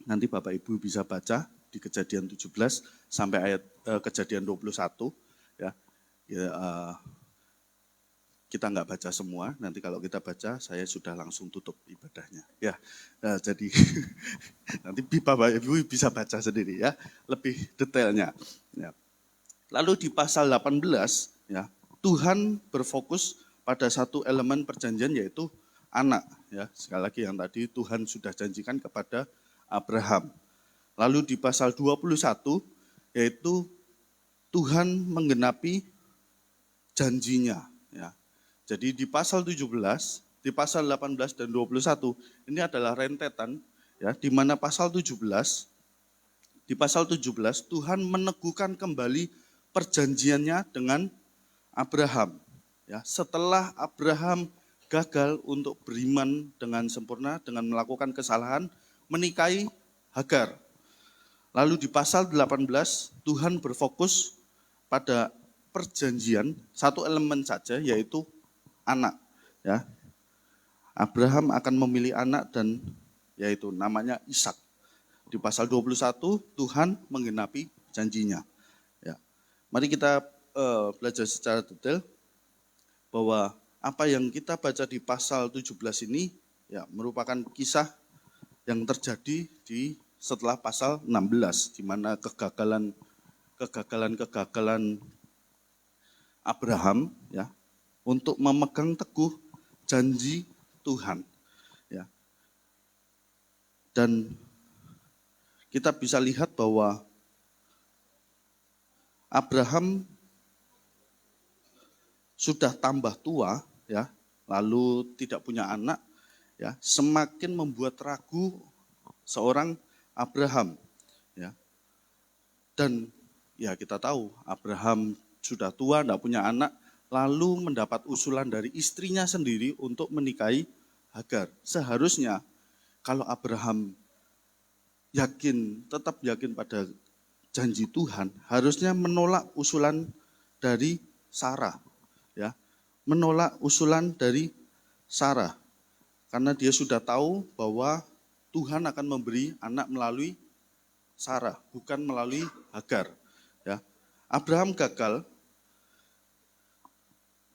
nanti Bapak Ibu bisa baca di Kejadian 17 sampai ayat Kejadian 21. Ya, kita nggak baca semua, nanti kalau kita baca saya sudah langsung tutup ibadahnya. Ya, jadi nanti Bapak Ibu bisa baca sendiri, ya, lebih detailnya. Ya. Lalu di pasal 18, ya, Tuhan berfokus pada satu elemen perjanjian yaitu anak. Ya, sekali lagi yang tadi Tuhan sudah janjikan kepada Abraham. Lalu di pasal 21 yaitu Tuhan menggenapi janjinya. Ya. Jadi di pasal 17, di pasal 18 dan 21 ini adalah rentetan Ya, di mana di pasal 17 Tuhan meneguhkan kembali perjanjiannya dengan Abraham. Ya, setelah Abraham gagal untuk beriman dengan sempurna dengan melakukan kesalahan, menikahi Hagar. Lalu di pasal 18 Tuhan berfokus pada perjanjian satu elemen saja, yaitu anak. Ya, Abraham akan memilih anak dan yaitu namanya Ishak. Di pasal 21 Tuhan menggenapi janjinya. Ya. Mari kita belajar secara detail bahwa apa yang kita baca di pasal 17 ini ya merupakan kisah yang terjadi di setelah pasal 16 di mana kegagalan Abraham ya untuk memegang teguh janji Tuhan. Ya. Dan kita bisa lihat bahwa Abraham sudah tambah tua ya, lalu tidak punya anak ya, semakin membuat ragu seorang Abraham ya. Dan ya kita tahu Abraham sudah tua, tidak punya anak, lalu mendapat usulan dari istrinya sendiri untuk menikahi Hagar. Seharusnya kalau Abraham tetap yakin pada janji Tuhan, harusnya menolak usulan dari Sarah, ya, menolak usulan dari Sarah, karena dia sudah tahu bahwa Tuhan akan memberi anak melalui Sarah, bukan melalui Hagar. Ya, Abraham gagal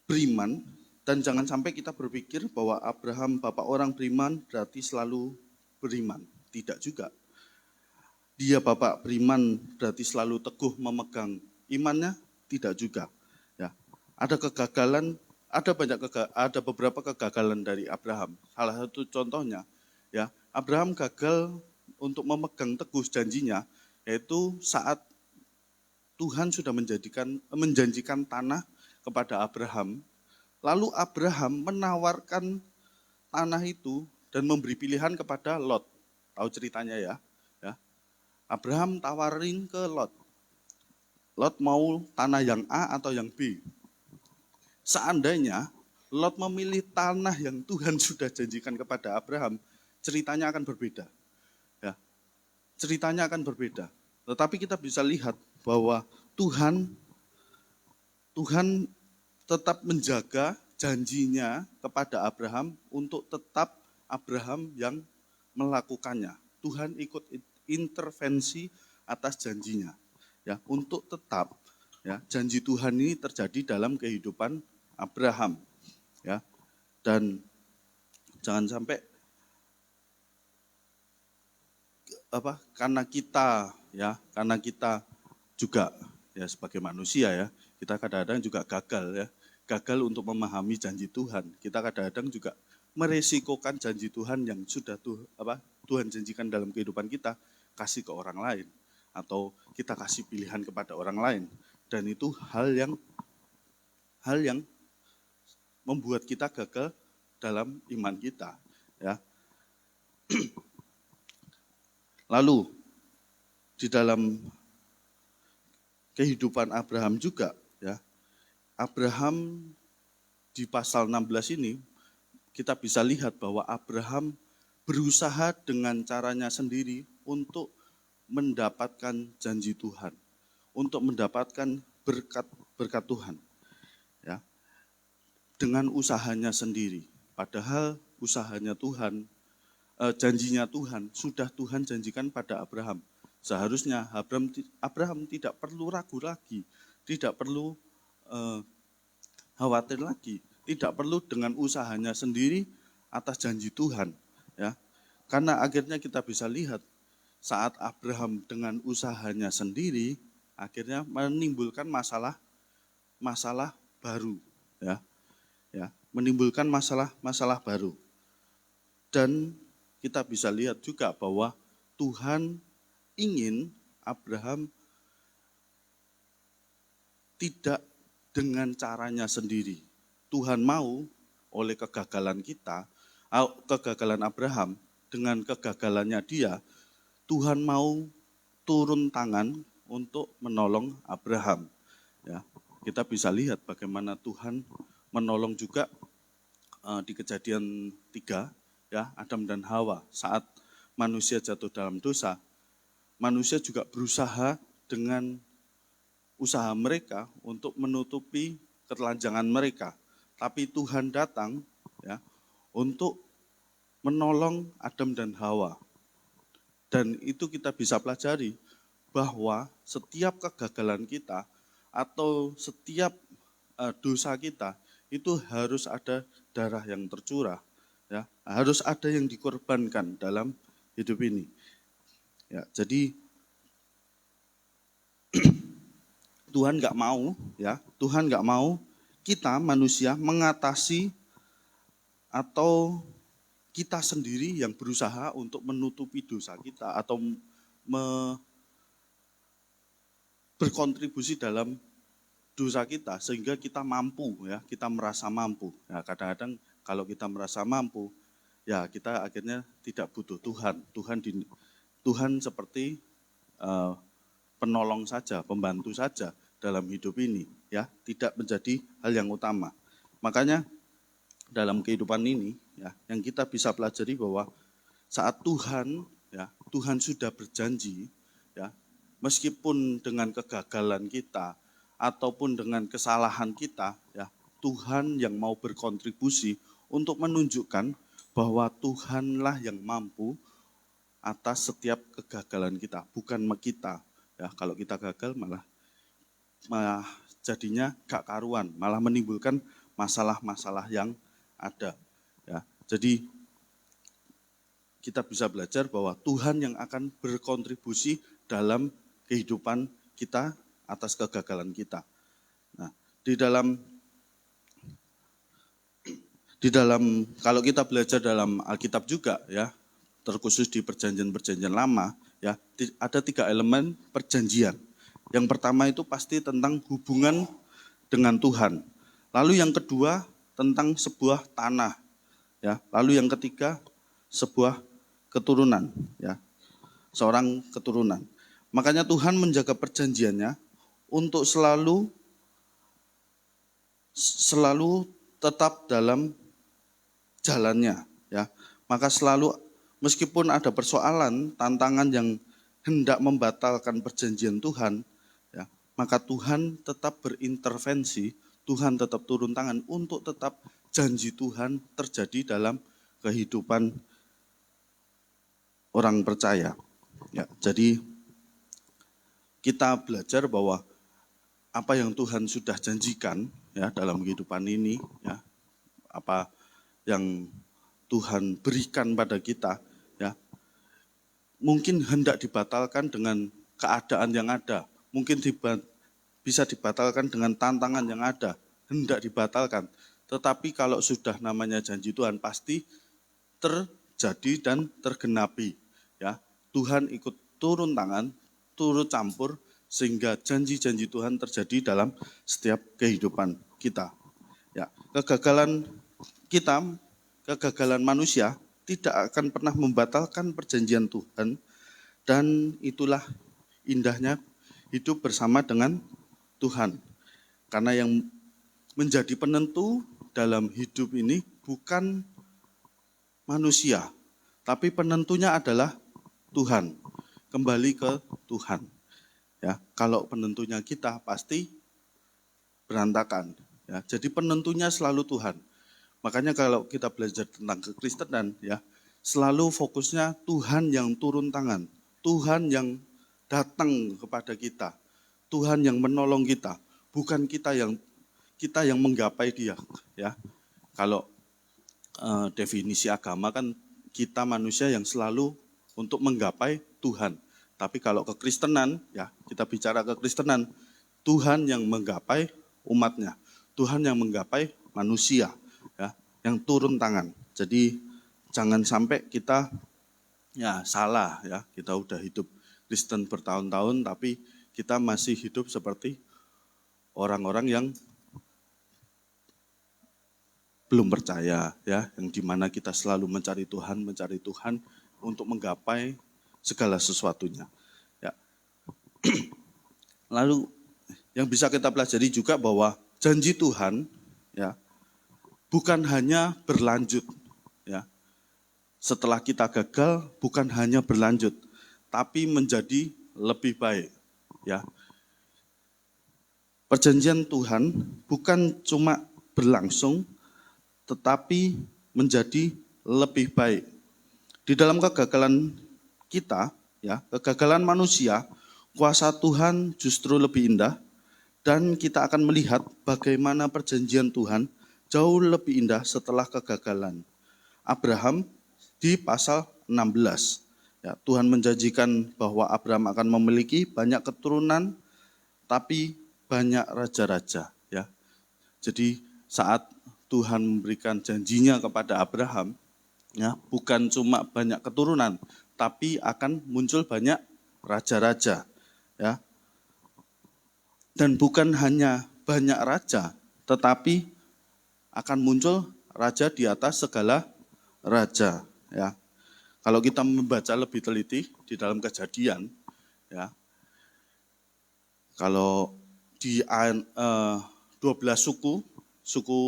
beriman, dan jangan sampai kita berpikir bahwa Abraham bapak orang beriman berarti selalu beriman, tidak juga. Dia bapak beriman berarti selalu teguh memegang imannya, tidak juga. Ya, ada kegagalan, ada beberapa kegagalan dari Abraham. Salah satu contohnya, ya, Abraham gagal untuk memegang teguh janjinya, yaitu saat Tuhan sudah menjanjikan tanah kepada Abraham, lalu Abraham menawarkan tanah itu dan memberi pilihan kepada Lot. Tahu ceritanya ya? Abraham tawarin ke Lot. Lot mau tanah yang A atau yang B. Seandainya Lot memilih tanah yang Tuhan sudah janjikan kepada Abraham, ceritanya akan berbeda. Ya, ceritanya akan berbeda. Tetapi kita bisa lihat bahwa Tuhan tetap menjaga janjinya kepada Abraham untuk tetap Abraham yang melakukannya. Tuhan ikut intervensi atas janjinya, ya, untuk tetap ya janji Tuhan ini terjadi dalam kehidupan Abraham, ya. Dan jangan sampai karena kita juga ya sebagai manusia ya, kita kadang-kadang juga gagal untuk memahami janji Tuhan. Kita kadang-kadang juga meresikokan janji Tuhan yang sudah Tuhan janjikan dalam kehidupan kita, kasih ke orang lain, atau kita kasih pilihan kepada orang lain, dan itu hal yang membuat kita gagal dalam iman kita, ya. Lalu di dalam kehidupan Abraham juga, ya, Abraham di pasal 16 ini kita bisa lihat bahwa Abraham berusaha dengan caranya sendiri untuk mendapatkan janji Tuhan, untuk mendapatkan berkat Tuhan, ya, dengan usahanya sendiri. Padahal usahanya Tuhan, janjinya Tuhan sudah Tuhan janjikan pada Abraham. Seharusnya Abraham tidak perlu ragu lagi, tidak perlu khawatir lagi, tidak perlu dengan usahanya sendiri atas janji Tuhan, ya. Karena akhirnya kita bisa lihat saat Abraham dengan usahanya sendiri akhirnya menimbulkan masalah baru, ya. Ya, menimbulkan masalah baru. Dan kita bisa lihat juga bahwa Tuhan ingin Abraham tidak dengan caranya sendiri. Tuhan mau oleh kegagalan Abraham, dengan kegagalannya dia, Tuhan mau turun tangan untuk menolong Abraham. Ya, kita bisa lihat bagaimana Tuhan menolong juga di Kejadian 3, ya, Adam dan Hawa. Saat manusia jatuh dalam dosa, manusia juga berusaha dengan usaha mereka untuk menutupi ketelanjangan mereka. Tapi Tuhan datang, ya, untuk menolong Adam dan Hawa. Dan itu kita bisa pelajari bahwa setiap kegagalan kita atau setiap dosa kita itu harus ada darah yang tercurah, ya, harus ada yang dikorbankan dalam hidup ini. Ya, jadi Tuhan nggak mau, ya, Tuhan nggak mau kita manusia mengatasi atau kita sendiri yang berusaha untuk menutupi dosa kita atau berkontribusi dalam dosa kita sehingga kita mampu, ya, kita merasa mampu. Ya, kadang-kadang kalau kita merasa mampu, ya kita akhirnya tidak butuh Tuhan. Tuhan seperti penolong saja, pembantu saja dalam hidup ini, ya, tidak menjadi hal yang utama. Makanya dalam kehidupan ini, ya, yang kita bisa pelajari bahwa saat Tuhan, ya, Tuhan sudah berjanji, ya, meskipun dengan kegagalan kita ataupun dengan kesalahan kita, ya, Tuhan yang mau berkontribusi untuk menunjukkan bahwa Tuhanlah yang mampu atas setiap kegagalan kita, bukan kita. Ya, kalau kita gagal malah jadinya gak karuan, malah menimbulkan masalah-masalah yang ada. Ya, jadi kita bisa belajar bahwa Tuhan yang akan berkontribusi dalam kehidupan kita atas kegagalan kita. Nah, di dalam kalau kita belajar dalam Alkitab juga, ya, terkhusus di perjanjian-perjanjian lama, ya, ada 3 elemen perjanjian. Yang pertama itu pasti tentang hubungan dengan Tuhan. Lalu yang kedua tentang sebuah tanah, ya. Lalu yang ketiga sebuah keturunan, ya, seorang keturunan. Makanya Tuhan menjaga perjanjiannya untuk selalu tetap dalam jalannya, ya. Maka selalu meskipun ada persoalan, tantangan yang hendak membatalkan perjanjian Tuhan, ya, maka Tuhan tetap berintervensi, Tuhan tetap turun tangan untuk tetap janji Tuhan terjadi dalam kehidupan orang percaya. Ya, jadi kita belajar bahwa apa yang Tuhan sudah janjikan, ya, dalam kehidupan ini, ya, apa yang Tuhan berikan pada kita, ya, mungkin hendak dibatalkan dengan keadaan yang ada, mungkin bisa dibatalkan dengan tantangan yang ada, hendak dibatalkan. Tetapi kalau sudah namanya janji Tuhan pasti terjadi dan tergenapi, ya. Tuhan ikut turun tangan, turut campur sehingga janji-janji Tuhan terjadi dalam setiap kehidupan kita. Ya, kegagalan kita, kegagalan manusia tidak akan pernah membatalkan perjanjian Tuhan, dan itulah indahnya hidup bersama dengan Tuhan. Karena yang menjadi penentu dalam hidup ini bukan manusia, tapi penentunya adalah Tuhan. Kembali ke Tuhan. Ya, kalau penentunya kita pasti berantakan. Ya, jadi penentunya selalu Tuhan. Makanya kalau kita belajar tentang kekristenan, ya, selalu fokusnya Tuhan yang turun tangan, Tuhan yang datang kepada kita, Tuhan yang menolong kita, bukan kita yang menggapai Dia, ya. Kalau definisi agama kan kita manusia yang selalu untuk menggapai Tuhan. Tapi kalau kekristenan, ya, kita bicara kekristenan, Tuhan yang menggapai umatnya, Tuhan yang menggapai manusia, ya, yang turun tangan. Jadi jangan sampai kita, ya, salah, ya, kita udah hidup Kristen bertahun-tahun tapi kita masih hidup seperti orang-orang yang belum percaya, ya, yang dimana kita selalu mencari Tuhan, untuk menggapai segala sesuatunya. Ya. Lalu yang bisa kita pelajari juga bahwa janji Tuhan ya bukan hanya berlanjut ya. Setelah kita gagal bukan hanya berlanjut tapi menjadi lebih baik ya. Perjanjian Tuhan bukan cuma berlangsung tetapi menjadi lebih baik. Di dalam kegagalan kita ya, kegagalan manusia, kuasa Tuhan justru lebih indah dan kita akan melihat bagaimana perjanjian Tuhan jauh lebih indah setelah kegagalan. Abraham di pasal 16. Ya, Tuhan menjanjikan bahwa Abraham akan memiliki banyak keturunan tapi banyak raja-raja ya. Jadi saat Tuhan memberikan janjinya kepada Abraham ya, bukan cuma banyak keturunan tapi akan muncul banyak raja-raja ya. Dan bukan hanya banyak raja tetapi akan muncul raja di atas segala raja ya. Kalau kita membaca lebih teliti di dalam Kejadian ya. Kalau di 12 suku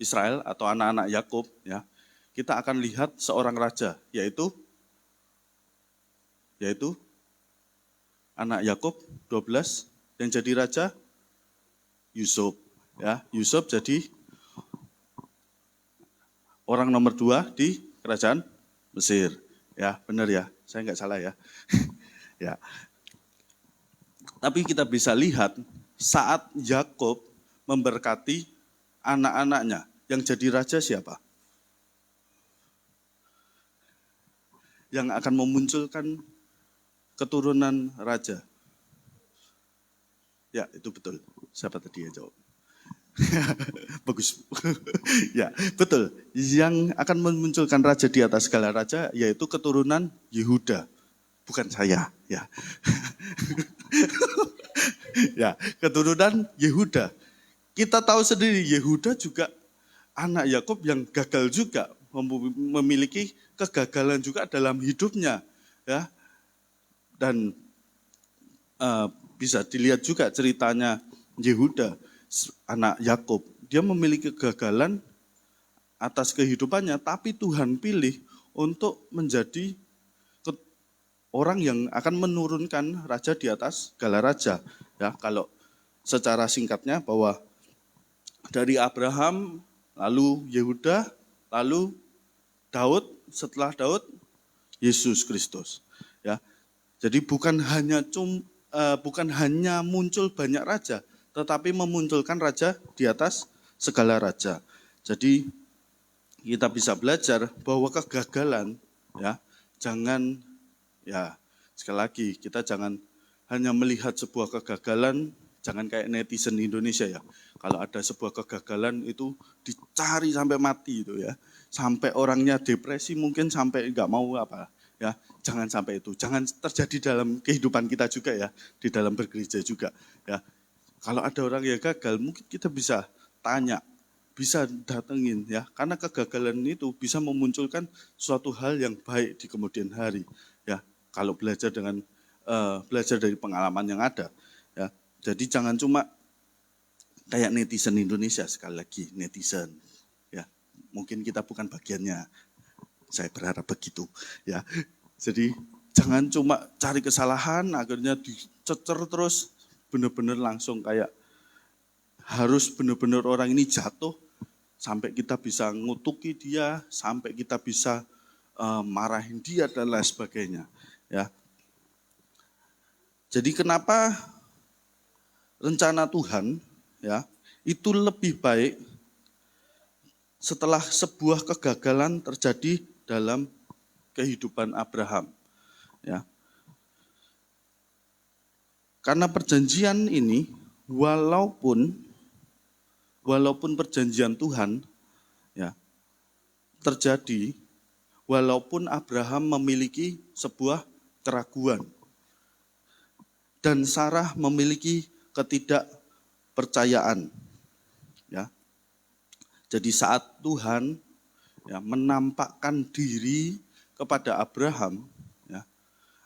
Israel atau anak-anak Yakub ya, kita akan lihat seorang raja yaitu anak Yakub 12 yang jadi raja Yusuf ya. Yusuf jadi orang nomor 2 di kerajaan Mesir. Ya, benar ya. Saya enggak salah ya. Ya. Tapi kita bisa lihat saat Yakub memberkati anak-anaknya, yang jadi raja siapa? Yang akan memunculkan keturunan raja. Ya, itu betul. Siapa tadi yang jawab? Bagus. Ya, betul. Yang akan memunculkan raja di atas segala raja yaitu keturunan Yehuda. Bukan saya, ya. Ya, keturunan Yehuda. Kita tahu sendiri Yehuda juga anak Yakub yang gagal juga, memiliki kegagalan juga dalam hidupnya, ya. Dan bisa dilihat juga ceritanya Yehuda, anak Yakub. Dia memiliki kegagalan atas kehidupannya, tapi Tuhan pilih untuk menjadi orang yang akan menurunkan raja di atas segala raja. Ya, kalau secara singkatnya bahwa dari Abraham, lalu Yehuda, lalu Daud, setelah Daud Yesus Kristus. Ya, jadi bukan hanya muncul banyak raja, tetapi memunculkan raja di atas segala raja. Jadi kita bisa belajar bahwa kegagalan, ya, jangan, ya sekali lagi kita jangan hanya melihat sebuah kegagalan, jangan kayak netizen Indonesia ya. Kalau ada sebuah kegagalan itu dicari sampai mati itu ya, sampai orangnya depresi mungkin sampai nggak mau apa ya. Jangan sampai itu, jangan terjadi dalam kehidupan kita juga ya, di dalam bergereja juga ya. Kalau ada orang yang gagal mungkin kita bisa tanya, bisa datengin ya, karena kegagalan itu bisa memunculkan suatu hal yang baik di kemudian hari ya. Kalau belajar dari pengalaman yang ada ya. Jadi jangan cuma kayak netizen Indonesia, sekali lagi netizen ya. Mungkin kita bukan bagiannya. Saya berharap begitu ya. Jadi jangan cuma cari kesalahan akhirnya dicecer terus, benar-benar langsung kayak harus benar-benar orang ini jatuh sampai kita bisa ngutuki dia, sampai kita bisa marahin dia dan lain sebagainya ya. Jadi kenapa rencana Tuhan ya itu lebih baik setelah sebuah kegagalan terjadi dalam kehidupan Abraham ya. Karena perjanjian ini walaupun perjanjian Tuhan ya terjadi, walaupun Abraham memiliki sebuah keraguan dan Sarah memiliki ketidakpercayaan ya. Jadi saat Tuhan ya menampakkan diri kepada Abraham, ya,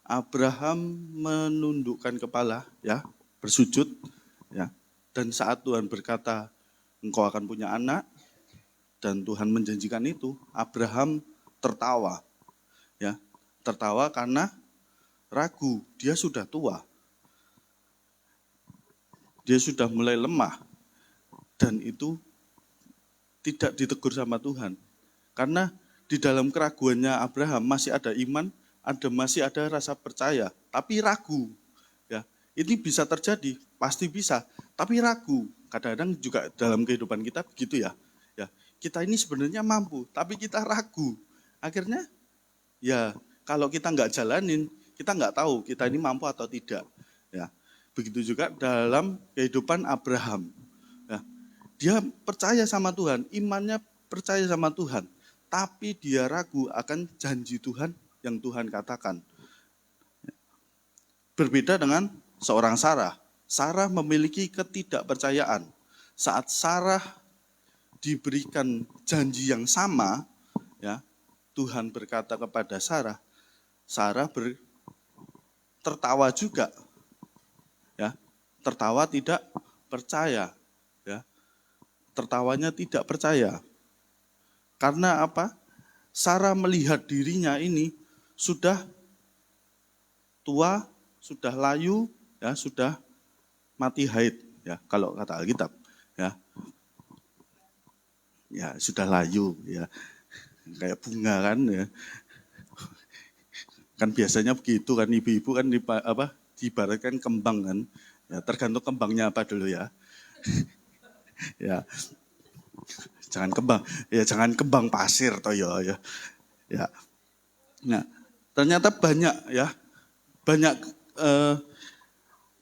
Abraham menundukkan kepala, ya, bersujud, ya. Dan saat Tuhan berkata, engkau akan punya anak, dan Tuhan menjanjikan itu, Abraham tertawa, ya, tertawa karena ragu, dia sudah tua, dia sudah mulai lemah, dan itu tidak ditegur sama Tuhan, karena di dalam keraguannya Abraham masih ada iman, masih ada rasa percaya, tapi ragu, ya, ini bisa terjadi, pasti bisa, tapi ragu. Kadang-kadang juga dalam kehidupan kita begitu ya, ya, kita ini sebenarnya mampu, tapi kita ragu. Akhirnya, ya, kalau kita nggak jalanin, kita nggak tahu kita ini mampu atau tidak. Ya, begitu juga dalam kehidupan Abraham. Ya, dia percaya sama Tuhan, imannya percaya sama Tuhan, tapi dia ragu akan janji Tuhan yang Tuhan katakan. Berbeda dengan seorang Sarah. Sarah memiliki ketidakpercayaan. Saat Sarah diberikan janji yang sama, ya, Tuhan berkata kepada Sarah, Sarah tertawa juga, ya, tertawa tidak percaya, ya, tertawanya tidak percaya. Karena apa? Sarah melihat dirinya ini sudah tua, sudah layu, ya, sudah mati haid, ya, kalau kata Alkitab, ya, ya sudah layu, ya, kayak bunga kan, ya, kan biasanya begitu kan, ibu-ibu kan diibaratkan kembang kan, ya, tergantung kembangnya apa dulu ya, ya, jangan kembang pasir toh ya, ya. Nah, ternyata banyak ya,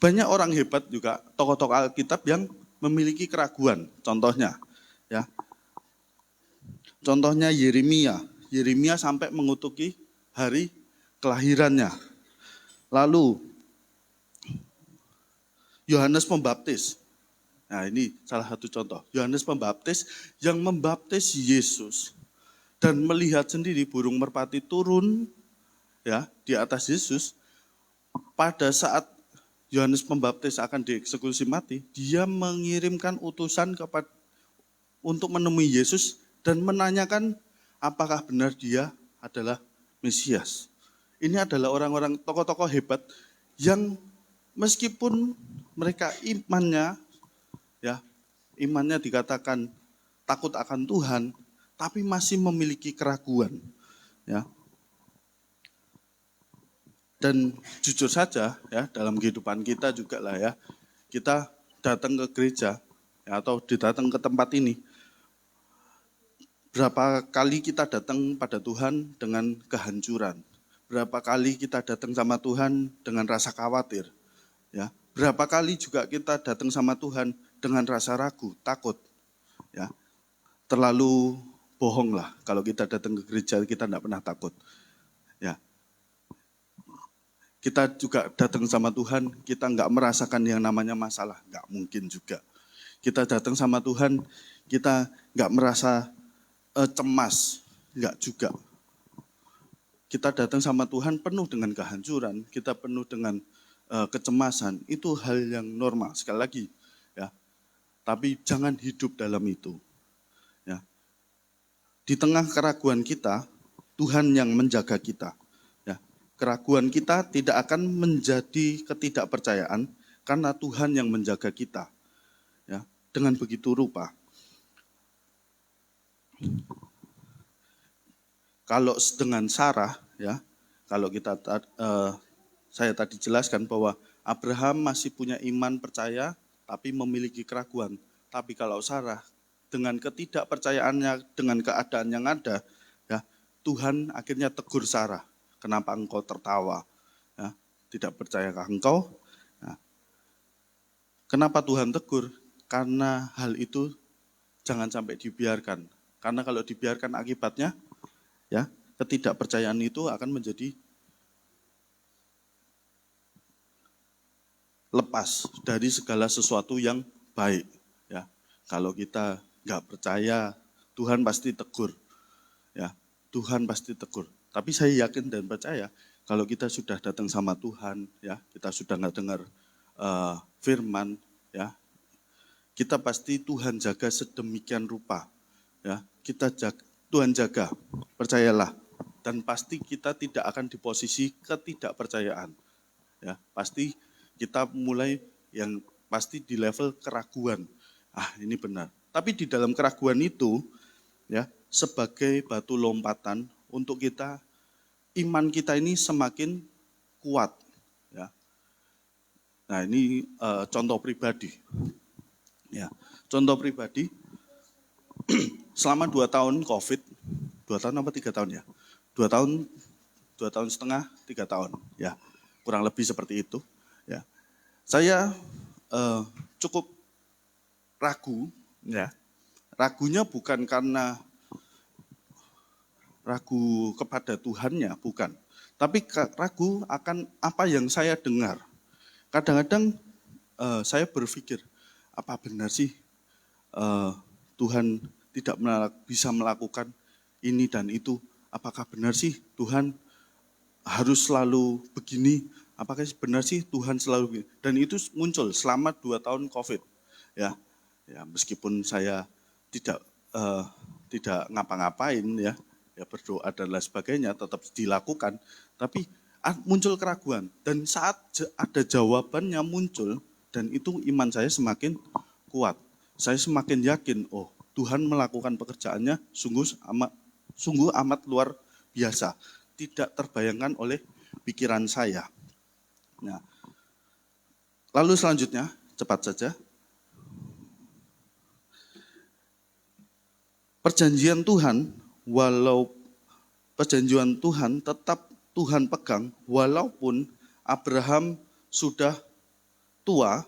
banyak orang hebat juga, tokoh-tokoh Alkitab yang memiliki keraguan. Contohnya, ya, contohnya Yeremia. Yeremia sampai mengutuki hari kelahirannya. Lalu Yohanes Pembaptis. Nah, ini salah satu contoh. Yohanes Pembaptis yang membaptis Yesus dan melihat sendiri burung merpati turun, ya, di atas Yesus. Pada saat Yohanes Pembaptis akan dieksekusi mati, dia mengirimkan utusan untuk menemui Yesus dan menanyakan apakah benar dia adalah Mesias. Ini adalah orang-orang tokoh-tokoh hebat yang meskipun mereka imannya dikatakan takut akan Tuhan, tapi masih memiliki keraguan, ya. Dan jujur saja, ya, dalam kehidupan kita juga lah ya, kita datang ke gereja, ya, atau datang ke tempat ini, berapa kali kita datang pada Tuhan dengan kehancuran, berapa kali kita datang sama Tuhan dengan rasa khawatir, ya, berapa kali juga kita datang sama Tuhan dengan rasa ragu, takut, ya, terlalu bohong lah kalau kita datang ke gereja kita tidak pernah takut, ya. Kita juga datang sama Tuhan, kita nggak merasakan yang namanya masalah, nggak mungkin juga. Kita datang sama Tuhan, kita nggak merasa cemas, nggak juga. Kita datang sama Tuhan penuh dengan kehancuran, kita penuh dengan kecemasan, itu hal yang normal. Sekali lagi, ya. Tapi jangan hidup dalam itu. Ya. Di tengah keraguan kita, Tuhan yang menjaga kita. Keraguan kita tidak akan menjadi ketidakpercayaan karena Tuhan yang menjaga kita, ya, dengan begitu rupa. Kalau dengan Sarah, ya, kalau saya tadi jelaskan bahwa Abraham masih punya iman percaya, tapi memiliki keraguan. Tapi kalau Sarah dengan ketidakpercayaannya, dengan keadaan yang ada, ya, Tuhan akhirnya tegur Sarah. Kenapa engkau tertawa? Ya, tidak percayakah engkau? Nah, kenapa Tuhan tegur? Karena hal itu jangan sampai dibiarkan. Karena kalau dibiarkan akibatnya, ya, ketidakpercayaan itu akan menjadi lepas dari segala sesuatu yang baik. Ya, kalau kita nggak percaya, Tuhan pasti tegur. Ya, Tuhan pasti tegur. Tapi saya yakin dan percaya kalau kita sudah datang sama Tuhan, ya, kita sudah nggak dengar firman, ya, kita pasti Tuhan jaga sedemikian rupa, ya, Tuhan jaga, percayalah, dan pasti kita tidak akan di posisi ketidakpercayaan, ya, pasti kita mulai yang pasti di level keraguan, ini benar. Tapi di dalam keraguan itu, ya, sebagai batu lompatan untuk kita, iman kita ini semakin kuat. Ya. Nah ini contoh pribadi. Ya, contoh pribadi, selama 2 tahun COVID, 2 tahun apa 3 tahun ya? 2 tahun setengah, 3 tahun. Ya, kurang lebih seperti itu. Ya. Saya cukup ragu, ya. Ragunya bukan karena ragu kepada Tuhannya, bukan. Tapi ragu akan apa yang saya dengar. Kadang-kadang saya berpikir, apa benar sih Tuhan tidak bisa melakukan ini dan itu? Apakah benar sih Tuhan harus selalu begini? Apakah benar sih Tuhan selalu begini? Dan itu muncul selama 2 tahun COVID. Ya, meskipun saya tidak ngapa-ngapain, ya berdoa dan lain sebagainya tetap dilakukan, tapi muncul keraguan, dan saat ada jawabannya muncul, dan itu iman saya semakin kuat. Saya semakin yakin, oh Tuhan melakukan pekerjaannya sungguh amat luar biasa, tidak terbayangkan oleh pikiran saya. Nah, lalu selanjutnya cepat saja. Perjanjian Tuhan tetap Tuhan pegang walaupun Abraham sudah tua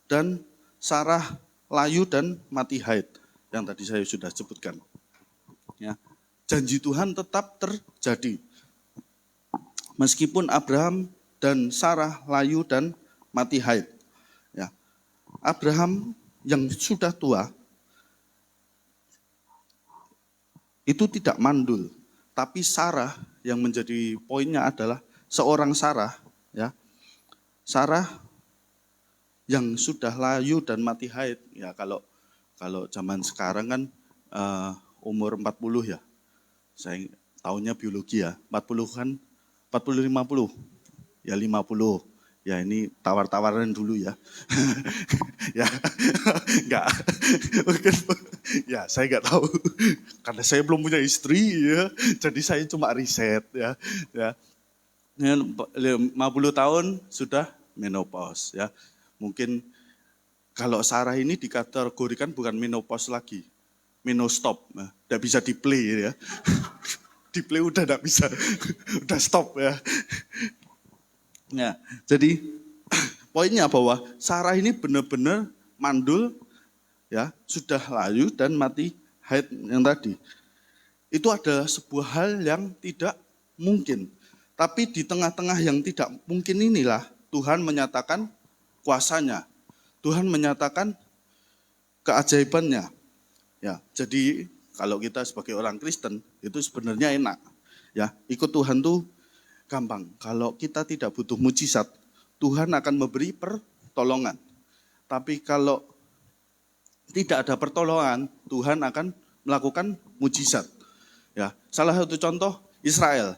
dan Sarah layu dan mati haid yang tadi saya sudah sebutkan. Ya, janji Tuhan tetap terjadi. Meskipun Abraham dan Sarah layu dan mati haid. Ya, Abraham yang sudah tua itu tidak mandul, tapi Sarah yang menjadi poinnya adalah seorang Sarah, ya. Sarah yang sudah layu dan mati haid, ya kalau zaman sekarang kan umur 40 ya. Saya tahunya biologi ya, 40 kan 40 50. Ya 50. Ya ini tawar-tawaran dulu ya. Ya, enggak. Mungkin ya saya enggak tahu. Karena saya belum punya istri ya. Jadi saya cuma riset ya. Ya. 50 tahun sudah menopause ya. Mungkin kalau Sarah ini dikategorikan bukan menopause lagi. Menostop. Nah, enggak bisa di-play ya. Di-play udah enggak bisa. Udah stop ya. Ya, jadi poinnya bahwa Sarah ini benar-benar mandul, ya sudah layu dan mati haid yang tadi. Itu adalah sebuah hal yang tidak mungkin. Tapi di tengah-tengah yang tidak mungkin inilah Tuhan menyatakan kuasanya. Tuhan menyatakan keajaibannya. Ya, jadi kalau kita sebagai orang Kristen itu sebenarnya enak. Ya, ikut Tuhan tuh gampang. Kalau kita tidak butuh mujizat, Tuhan akan memberi pertolongan. Tapi kalau tidak ada pertolongan, Tuhan akan melakukan mujizat. Ya, salah satu contoh Israel.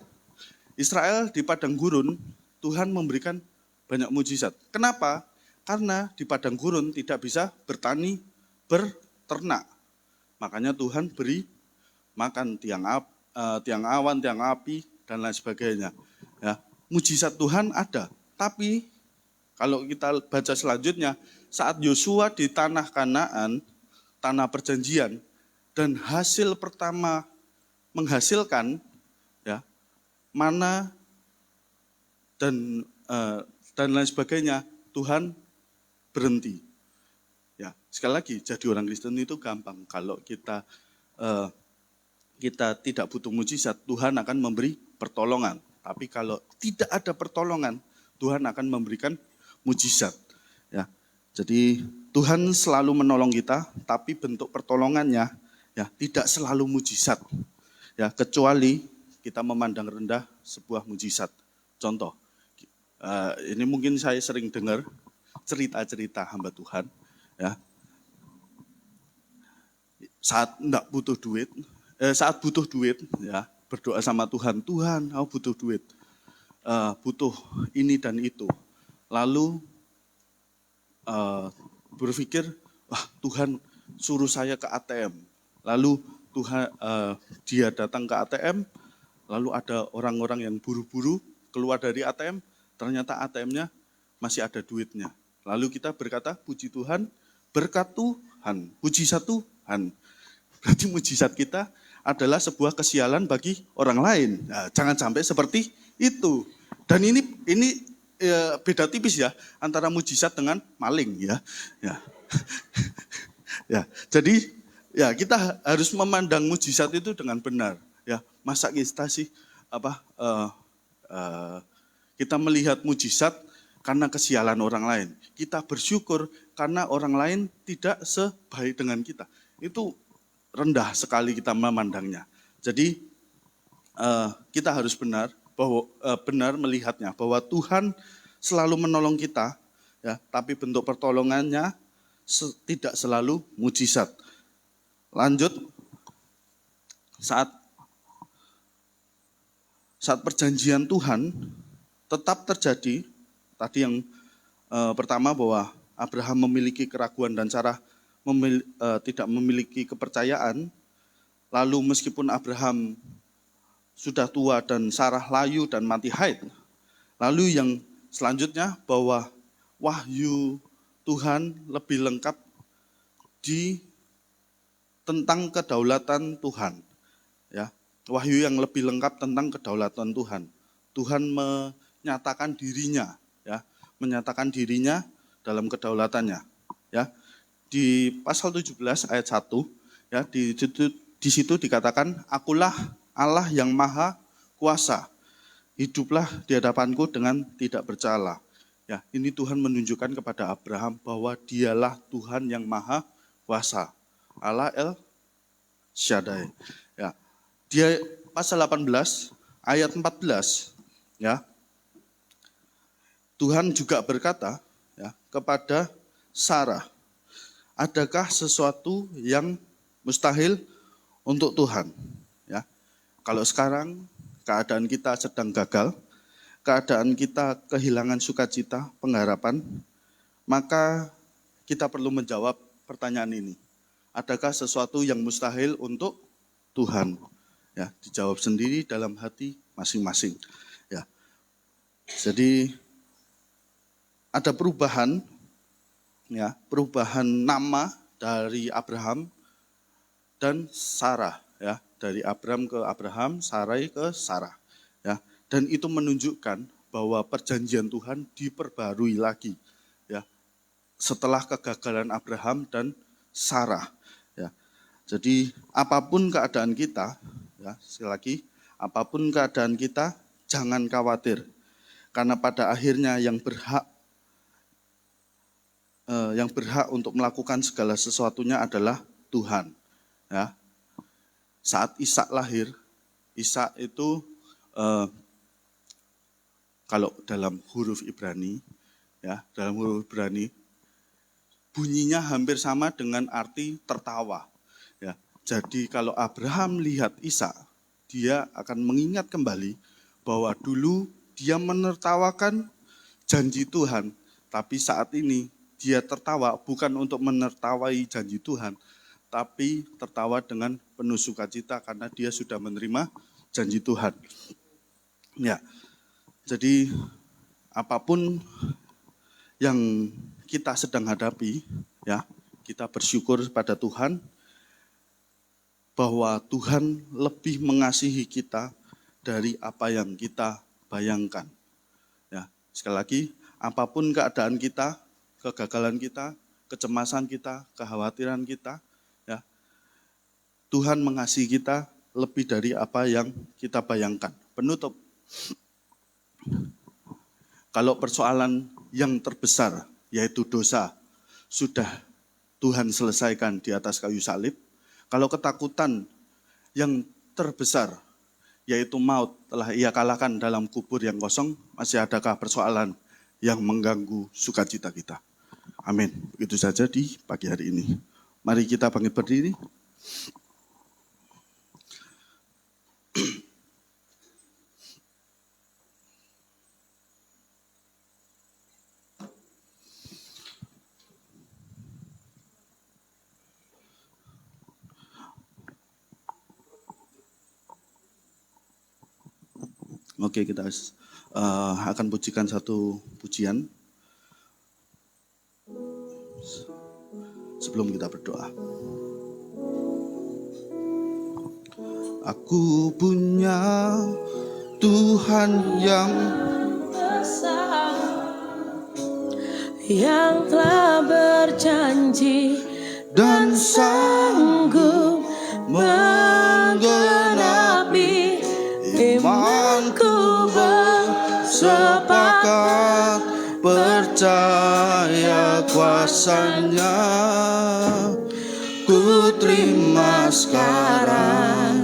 Israel di padang gurun, Tuhan memberikan banyak mujizat. Kenapa? Karena di padang gurun tidak bisa bertani, berternak. Makanya Tuhan beri makan tiang awan, tiang api, dan lain sebagainya. Ya, mujizat Tuhan ada, tapi kalau kita baca selanjutnya, saat Yosua di tanah Kanaan, tanah perjanjian, dan hasil pertama menghasilkan, ya, mana dan lain sebagainya, Tuhan berhenti. Ya, sekali lagi, jadi orang Kristen itu gampang. Kalau kita tidak butuh mujizat, Tuhan akan memberi pertolongan. Tapi kalau tidak ada pertolongan, Tuhan akan memberikan mujizat. Ya, jadi Tuhan selalu menolong kita, tapi bentuk pertolongannya ya tidak selalu mujizat. Ya, kecuali kita memandang rendah sebuah mujizat. Contoh, ini mungkin saya sering dengar cerita-cerita hamba Tuhan, ya. Saat butuh duit, ya, berdoa sama Tuhan, Tuhan, aku butuh duit, butuh ini dan itu. Lalu berpikir, wah Tuhan suruh saya ke ATM. Lalu Tuhan, dia datang ke ATM, lalu ada orang-orang yang buru-buru keluar dari ATM, ternyata ATM-nya masih ada duitnya. Lalu kita berkata, puji Tuhan, berkat Tuhan, mujizat Tuhan. Berarti mujizat kita adalah sebuah kesialan bagi orang lain. Nah, jangan sampai seperti itu. Dan ini beda tipis ya antara mujizat dengan maling ya. Ya, jadi ya kita harus memandang mujizat itu dengan benar. Ya, masa kita sih kita melihat mujizat karena kesialan orang lain. Kita bersyukur karena orang lain tidak sebaik dengan kita. Itu rendah sekali kita memandangnya. Jadi kita harus benar melihatnya bahwa Tuhan selalu menolong kita, ya, tapi bentuk pertolongannya tidak selalu mujizat. Lanjut, saat perjanjian Tuhan tetap terjadi, tadi yang pertama bahwa Abraham memiliki keraguan dan Sarah tidak memiliki kepercayaan, lalu meskipun Abraham sudah tua dan Sarah layu dan mati haid, lalu yang selanjutnya bahwa wahyu Tuhan lebih lengkap tentang kedaulatan Tuhan. Ya, wahyu yang lebih lengkap tentang kedaulatan Tuhan. Tuhan menyatakan dirinya, ya, menyatakan dirinya dalam kedaulatannya. Ya, di pasal 17 ayat 1, ya, di situ dikatakan, akulah Allah yang maha kuasa. Hiduplah di hadapanku dengan tidak bercela. Ya, ini Tuhan menunjukkan kepada Abraham bahwa dialah Tuhan yang maha kuasa. Allah El Shaddai. Ya. Dia pasal 18 ayat 14, ya. Tuhan juga berkata, ya, kepada Sarah, adakah sesuatu yang mustahil untuk Tuhan? Ya. Kalau sekarang keadaan kita sedang gagal, keadaan kita kehilangan sukacita, pengharapan, maka kita perlu menjawab pertanyaan ini. Adakah sesuatu yang mustahil untuk Tuhan? Ya, dijawab sendiri dalam hati masing-masing. Ya. Jadi ada perubahan, ya, perubahan nama dari Abraham dan Sarah, ya, dari Abraham ke Abraham, Sarai ke Sarah, ya. Dan itu menunjukkan bahwa perjanjian Tuhan diperbarui lagi, ya, setelah kegagalan Abraham dan Sarah, ya. Jadi apapun keadaan kita, ya, sekali lagi, apapun keadaan kita, jangan khawatir, karena pada akhirnya yang berhak untuk melakukan segala sesuatunya adalah Tuhan, ya. Saat Ishak lahir, Ishak itu kalau dalam huruf Ibrani, ya, dalam huruf Ibrani bunyinya hampir sama dengan arti tertawa, ya. Jadi kalau Abraham lihat Ishak, dia akan mengingat kembali bahwa dulu dia menertawakan janji Tuhan, tapi saat ini dia tertawa bukan untuk menertawai janji Tuhan, tapi tertawa dengan penuh sukacita karena dia sudah menerima janji Tuhan. Ya, jadi apapun yang kita sedang hadapi, ya, kita bersyukur pada Tuhan bahwa Tuhan lebih mengasihi kita dari apa yang kita bayangkan. Ya, sekali lagi, apapun keadaan kita, kegagalan kita, kecemasan kita, kekhawatiran kita, ya, Tuhan mengasihi kita lebih dari apa yang kita bayangkan. Penutup, kalau persoalan yang terbesar, yaitu dosa, sudah Tuhan selesaikan di atas kayu salib. Kalau ketakutan yang terbesar, yaitu maut, telah Ia kalahkan dalam kubur yang kosong. Masih adakah persoalan yang mengganggu sukacita kita? Amin. Begitu saja di pagi hari ini. Mari kita bangkit berdiri. Oke, kita akan pujikan satu pujian sebelum kita berdoa. Aku punya Tuhan yang besar, yang telah berjanji dan sanggup menggenapi imanku bersepakat percaya kuasa-Nya. Ku terima sekarang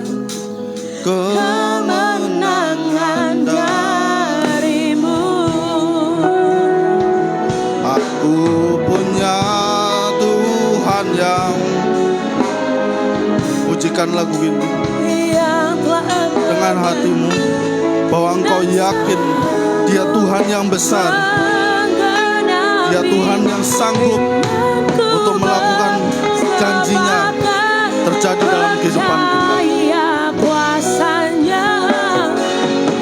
kemenangan darimu. Aku punya Tuhan yang, pujikan lagu ini dengan hatimu, bahwa engkau yakin Dia Tuhan yang besar, Dia Tuhan yang sanggup untuk melakukan janjinya terjadi dalam kehidupan kita.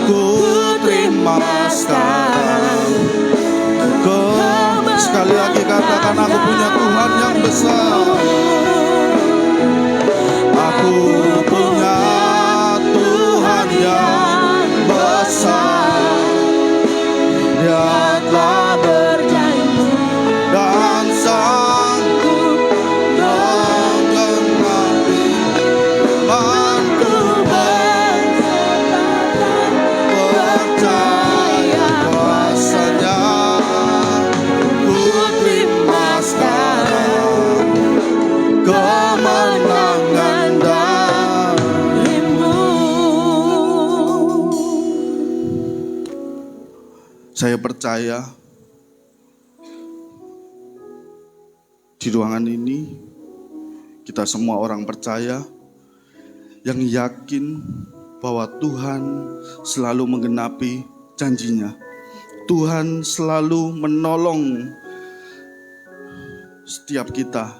Ku terima sekarang. Sekali lagi katakan, aku punya Tuhan yang besar. Aku punya Tuhan yang besar. Dia telah berjanji dan sanggup menggenapi imanku percaya kuasa-Nya. Ku terima sekarang kemenangan darimu. Saya percaya di ruangan ini kita semua orang percaya yang yakin bahwa Tuhan selalu menggenapi janjinya. Tuhan selalu menolong setiap kita.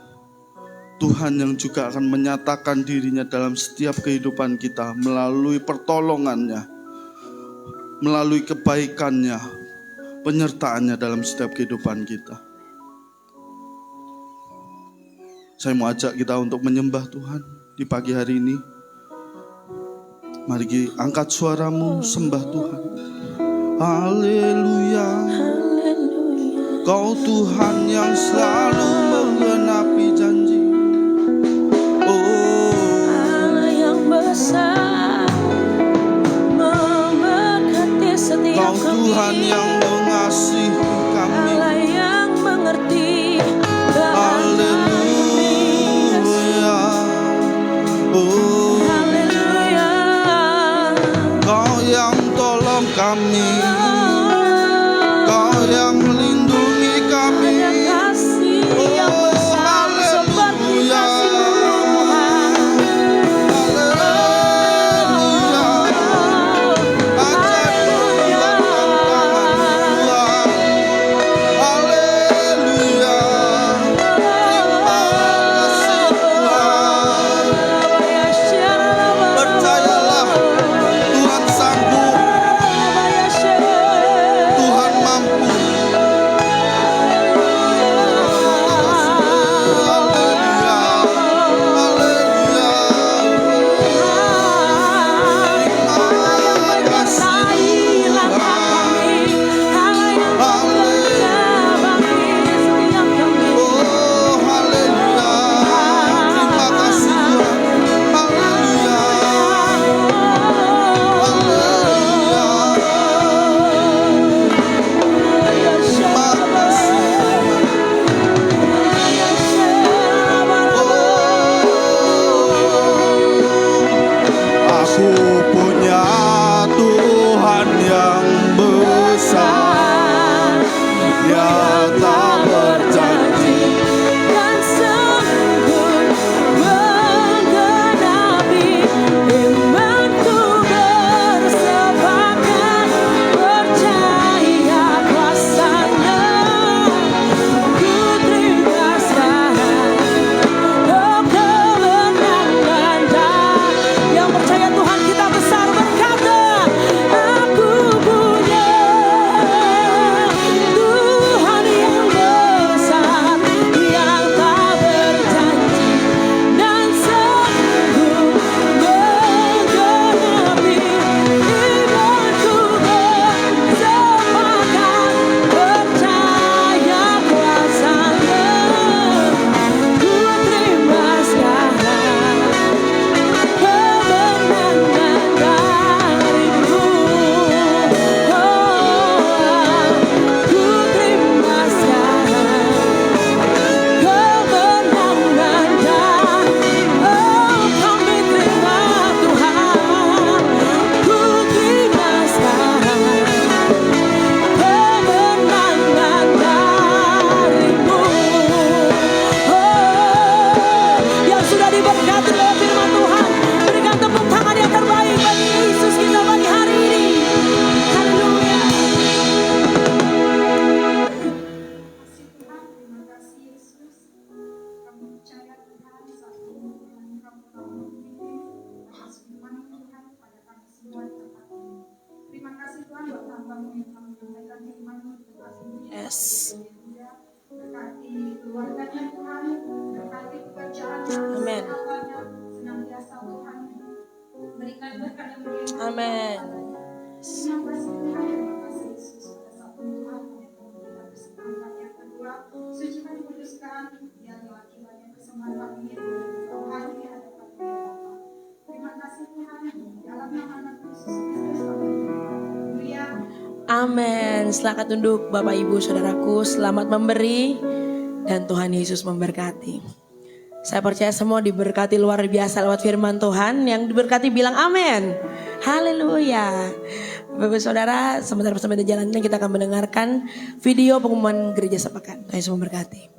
Tuhan yang juga akan menyatakan dirinya dalam setiap kehidupan kita melalui pertolongannya, melalui kebaikannya, penyertaannya dalam setiap kehidupan kita. Saya mau ajak kita untuk menyembah Tuhan di pagi hari ini. Mari angkat suaramu, sembah Tuhan. Haleluya. Kau Tuhan yang selalu menggenapi janji. Oh, Allah yang besar, memberkati setiap Kau Tuhan yang mengasihi kami. Allah yang mengerti Haleluya. Oh, Haleluya. Kau yang tolong kami, Kau yang melindungi kami. Kasih yang Oh, besar seperti haleluya. kasih-Mu, Tuhan. Haleluya. Haleluya. Terima kasih Tuhan. Percayalah, Tuhan sanggup, Tuhan mampu. Yes. Berkati keluarganya Tuhan, berkati pekerjaan Amin. senantiasa Tuhan berikan berkat yang berlimpah. Amin. Terima kasih Tuhan, terima kasih Yesus pada saat Tuhan kita kesempatan yang kedua, sucikan kuduskan biar akibatnya kesembuhan kami Tuhan di hadapan Bapa. Terima kasih Tuhan, dalam nama anak Yesus Kristus kami berdoa. Amin. Silakan tunduk Bapak Ibu Saudaraku, selamat memberi dan Tuhan Yesus memberkati. Saya percaya semua diberkati luar biasa lewat firman Tuhan. Yang diberkati bilang amin. Haleluya. Bapak Saudara, sebentar sampai di jalan ini kita akan mendengarkan video pengumuman gereja sepekan. Tuhan Yesus memberkati.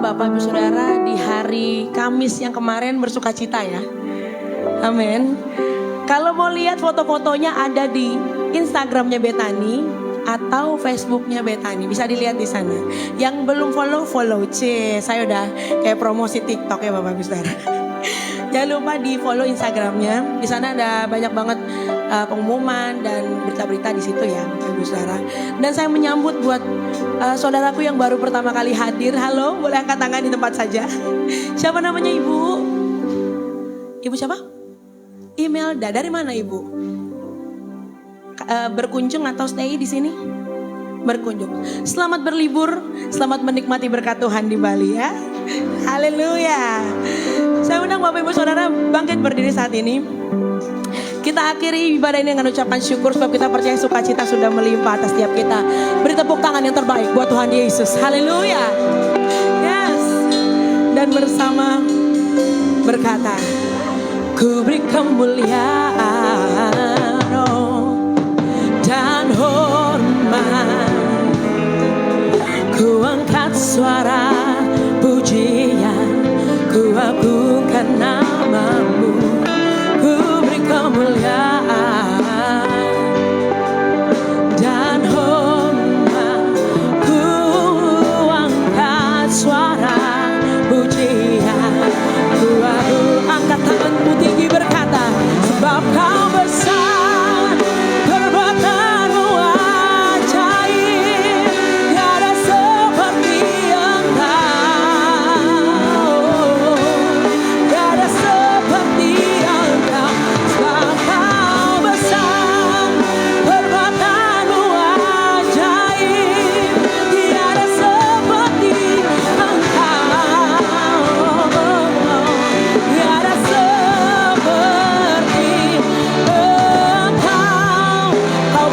Bapak Ibu Saudara di hari Kamis yang kemarin bersukacita ya. Amin. Kalau mau lihat foto-fotonya ada di Instagramnya Betani atau Facebooknya Betani, bisa dilihat di sana. Yang belum follow. Saya udah kayak promosi TikTok ya Bapak Ibu Saudara. Jangan lupa di follow Instagramnya. Di sana ada banyak banget pengumuman dan berita-berita di situ ya Bapak Ibu Saudara. Dan saya menyambut buat saudaraku yang baru pertama kali hadir. Halo, boleh angkat tangan di tempat saja. Siapa namanya Ibu? Ibu siapa? Imelda. Dari mana Ibu? Berkunjung atau stay di sini? Berkunjung. Selamat berlibur, selamat menikmati berkat Tuhan di Bali ya. Haleluya. Saya undang Bapak Ibu Saudara bangkit berdiri saat ini. Kita akhiri ibadah ini dengan ucapan syukur sebab kita percaya sukacita sudah melimpah atas setiap kita. Beri tepuk tangan yang terbaik buat Tuhan Yesus. Haleluya. Yes. Dan bersama berkata, ku beri kemuliaan dan hormat, ku angkat suara pujian, ku agungkan namamu, ku beri kemuliaan dan hormat, ku angkat suara pujian, ku angkat tanganmu tinggi berkata, sebab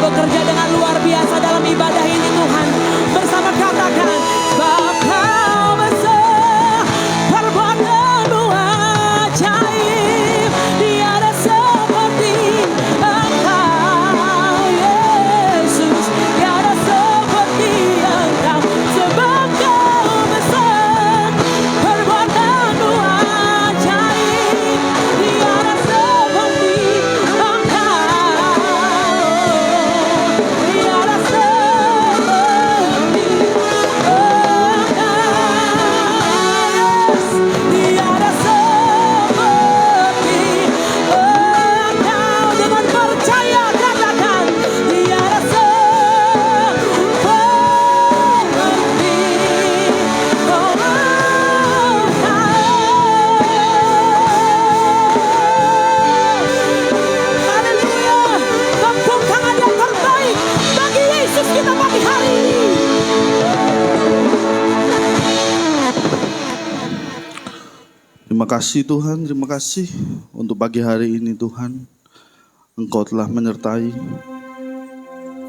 bekerja dengan luar biasa dalam ibadah ini Tuhan. Bersama katakan, sebab Kau besar, perbuatanmu ajaib, tiada seperti Engkau Yesus, tiada seperti Engkau. Sebab Kau besar, perbuatanmu ajaib, tiada seperti Terima kasih Tuhan, terima kasih untuk pagi hari ini Tuhan. Engkau telah menyertai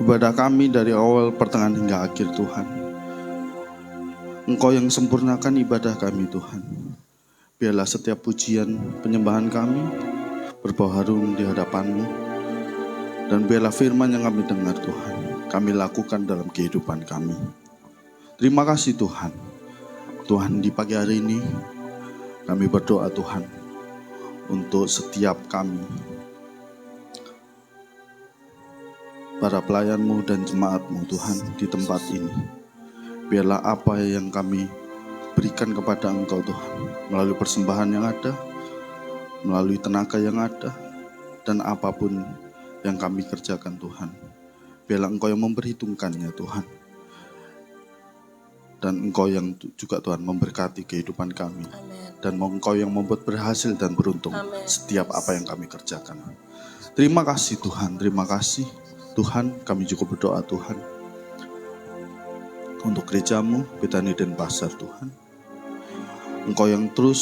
ibadah kami dari awal, pertengahan hingga akhir Tuhan. Engkau yang sempurnakan ibadah kami Tuhan. Biarlah setiap pujian penyembahan kami berbau harum di hadapan-Mu. Dan biarlah firman yang kami dengar Tuhan, kami lakukan dalam kehidupan kami. Terima kasih Tuhan. Tuhan, di pagi hari ini kami berdoa Tuhan untuk setiap kami, para pelayan-Mu dan jemaat-Mu Tuhan di tempat ini. Biarlah apa yang kami berikan kepada Engkau Tuhan, melalui persembahan yang ada, melalui tenaga yang ada, dan apapun yang kami kerjakan Tuhan, biarlah Engkau yang memperhitungkannya Tuhan. Dan Engkau yang juga Tuhan memberkati kehidupan kami. Amen. Dan Engkau yang membuat berhasil dan beruntung Amen. setiap apa yang kami kerjakan. Terima kasih Tuhan, terima kasih Tuhan. Kami juga berdoa Tuhan untuk gereja-Mu, Betani Denpasar Tuhan. Engkau yang terus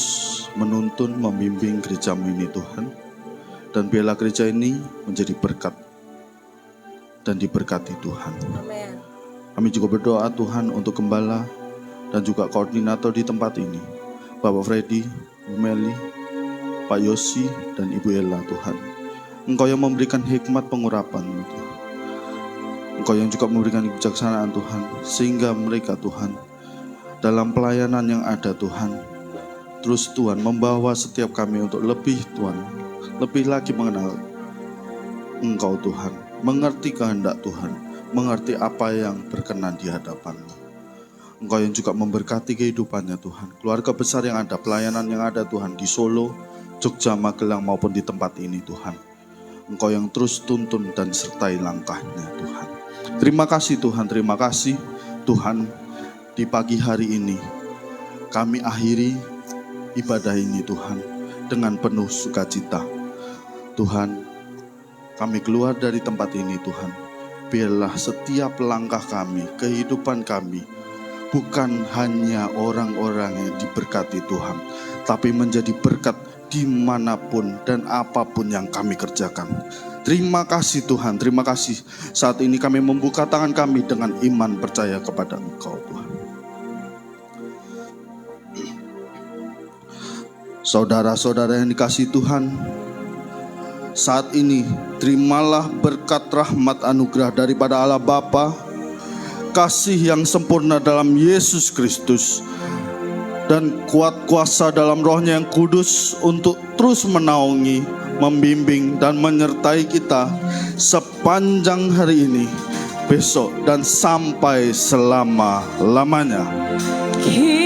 menuntun, membimbing gereja-Mu ini Tuhan. Dan biarlah gereja ini menjadi berkat dan diberkati Tuhan. Amen. Kami juga berdoa Tuhan untuk gembala dan juga koordinator di tempat ini, Bapak Freddy, Bu Meli, Pak Yosi, dan Ibu Ella Tuhan. Engkau yang memberikan hikmat pengurapan Tuhan. Engkau yang juga memberikan kebijaksanaan Tuhan, sehingga mereka Tuhan dalam pelayanan yang ada Tuhan, terus Tuhan membawa setiap kami untuk lebih Tuhan, lebih lagi mengenal Engkau Tuhan, mengerti kehendak Tuhan, mengerti apa yang berkenan di hadapan-Mu. Engkau yang juga memberkati kehidupannya Tuhan, keluarga besar yang ada, pelayanan yang ada Tuhan di Solo, Jogja, Magelang maupun di tempat ini Tuhan. Engkau yang terus tuntun dan sertai langkahnya Tuhan. Terima kasih Tuhan, terima kasih Tuhan. Di pagi hari ini kami akhiri ibadah ini Tuhan dengan penuh sukacita. Tuhan, kami keluar dari tempat ini Tuhan. Biarlah setiap langkah kami, kehidupan kami, bukan hanya orang-orang yang diberkati Tuhan, tapi menjadi berkat dimanapun dan apapun yang kami kerjakan. Terima kasih Tuhan, terima kasih. Saat ini kami membuka tangan kami dengan iman percaya kepada Engkau Tuhan. Saudara-saudara yang dikasihi Tuhan, saat ini terimalah berkat rahmat anugerah daripada Allah Bapa, kasih yang sempurna dalam Yesus Kristus, dan kuat kuasa dalam Roh-Nya yang kudus untuk terus menaungi, membimbing dan menyertai kita sepanjang hari ini, besok dan sampai selama-lamanya. Oh,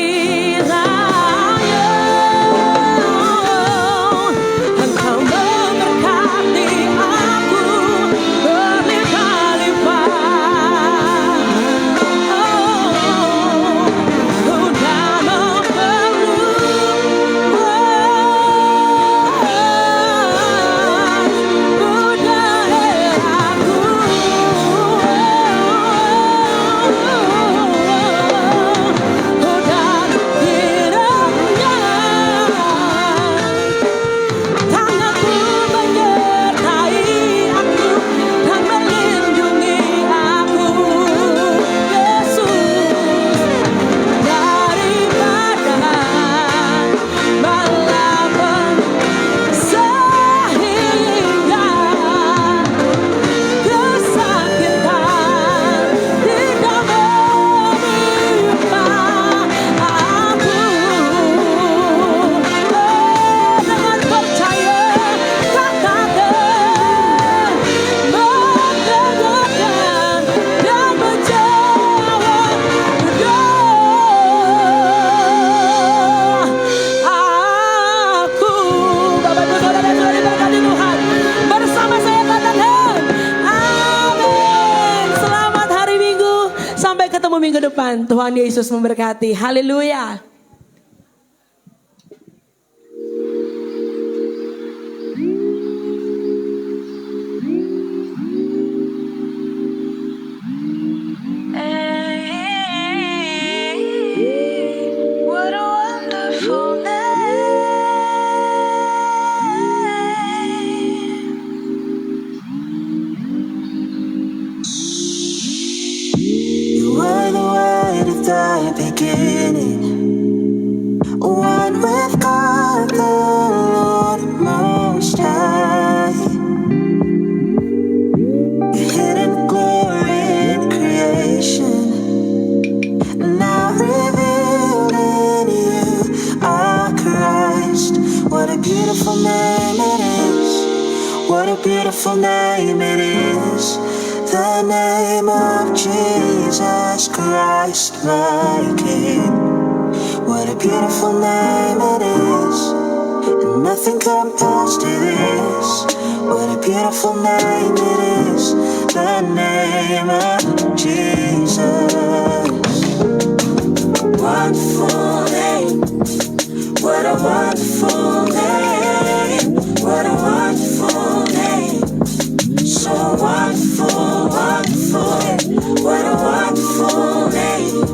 ketemu minggu depan. Tuhan Yesus memberkati. Haleluya. What a wonderful name. You were the word at the beginning, one with God the Lord Most High. Your hidden glory in creation, now revealed in you are Christ. What a beautiful name it is. What a beautiful name it is. The name of Jesus Christ, my King. What a beautiful name it is, and nothing compares to this. What a beautiful name it is, the name of Jesus. Wonderful name, what a wonderful name, what a wonderful name. So wonderful, wonderful, what a wonderful name,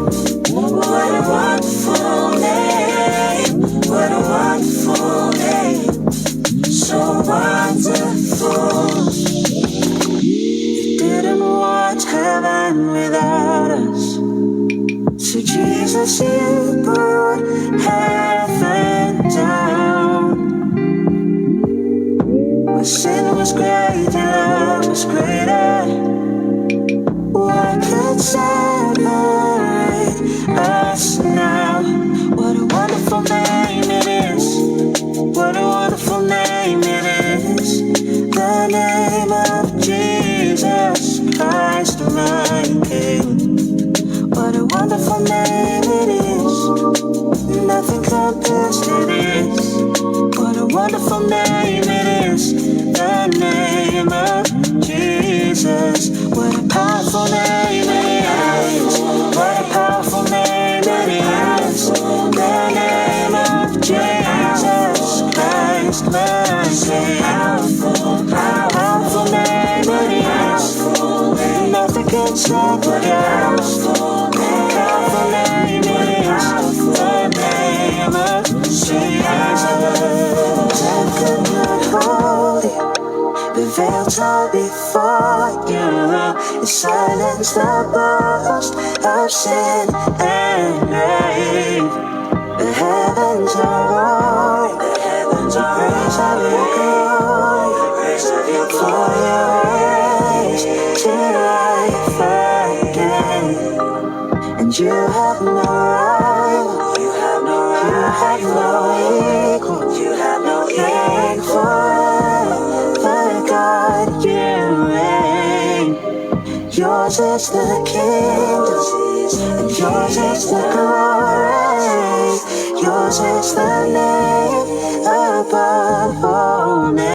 what a wonderful name, what a wonderful name, so wonderful. You didn't want heaven without us, so Jesus, you brought heaven down. My sin was great, your love was greater. What could separate us now? What a wonderful name it is. What a wonderful name it is. The name of Jesus Christ, my King. What a wonderful name it is. Nothing compares to this. What a wonderful name it is. The name of Jesus. What a powerful name it is. What a powerful name it is. The name of Jesus Christ, my King. Powerful name it is. Nothing can separate us. Powerful name it is. The name of Jesus. Death could not hold you. The veils are before you. You silence the boast of sin and grave. The heavens are roaring. The heavens are praise of your glory. Praise of your glory. For your raised to life again. And you have no rival. You have no rival. You have no equal. You have no king forever. God, you reign. Yours is the kingdom, and yours is the glory. Yours is the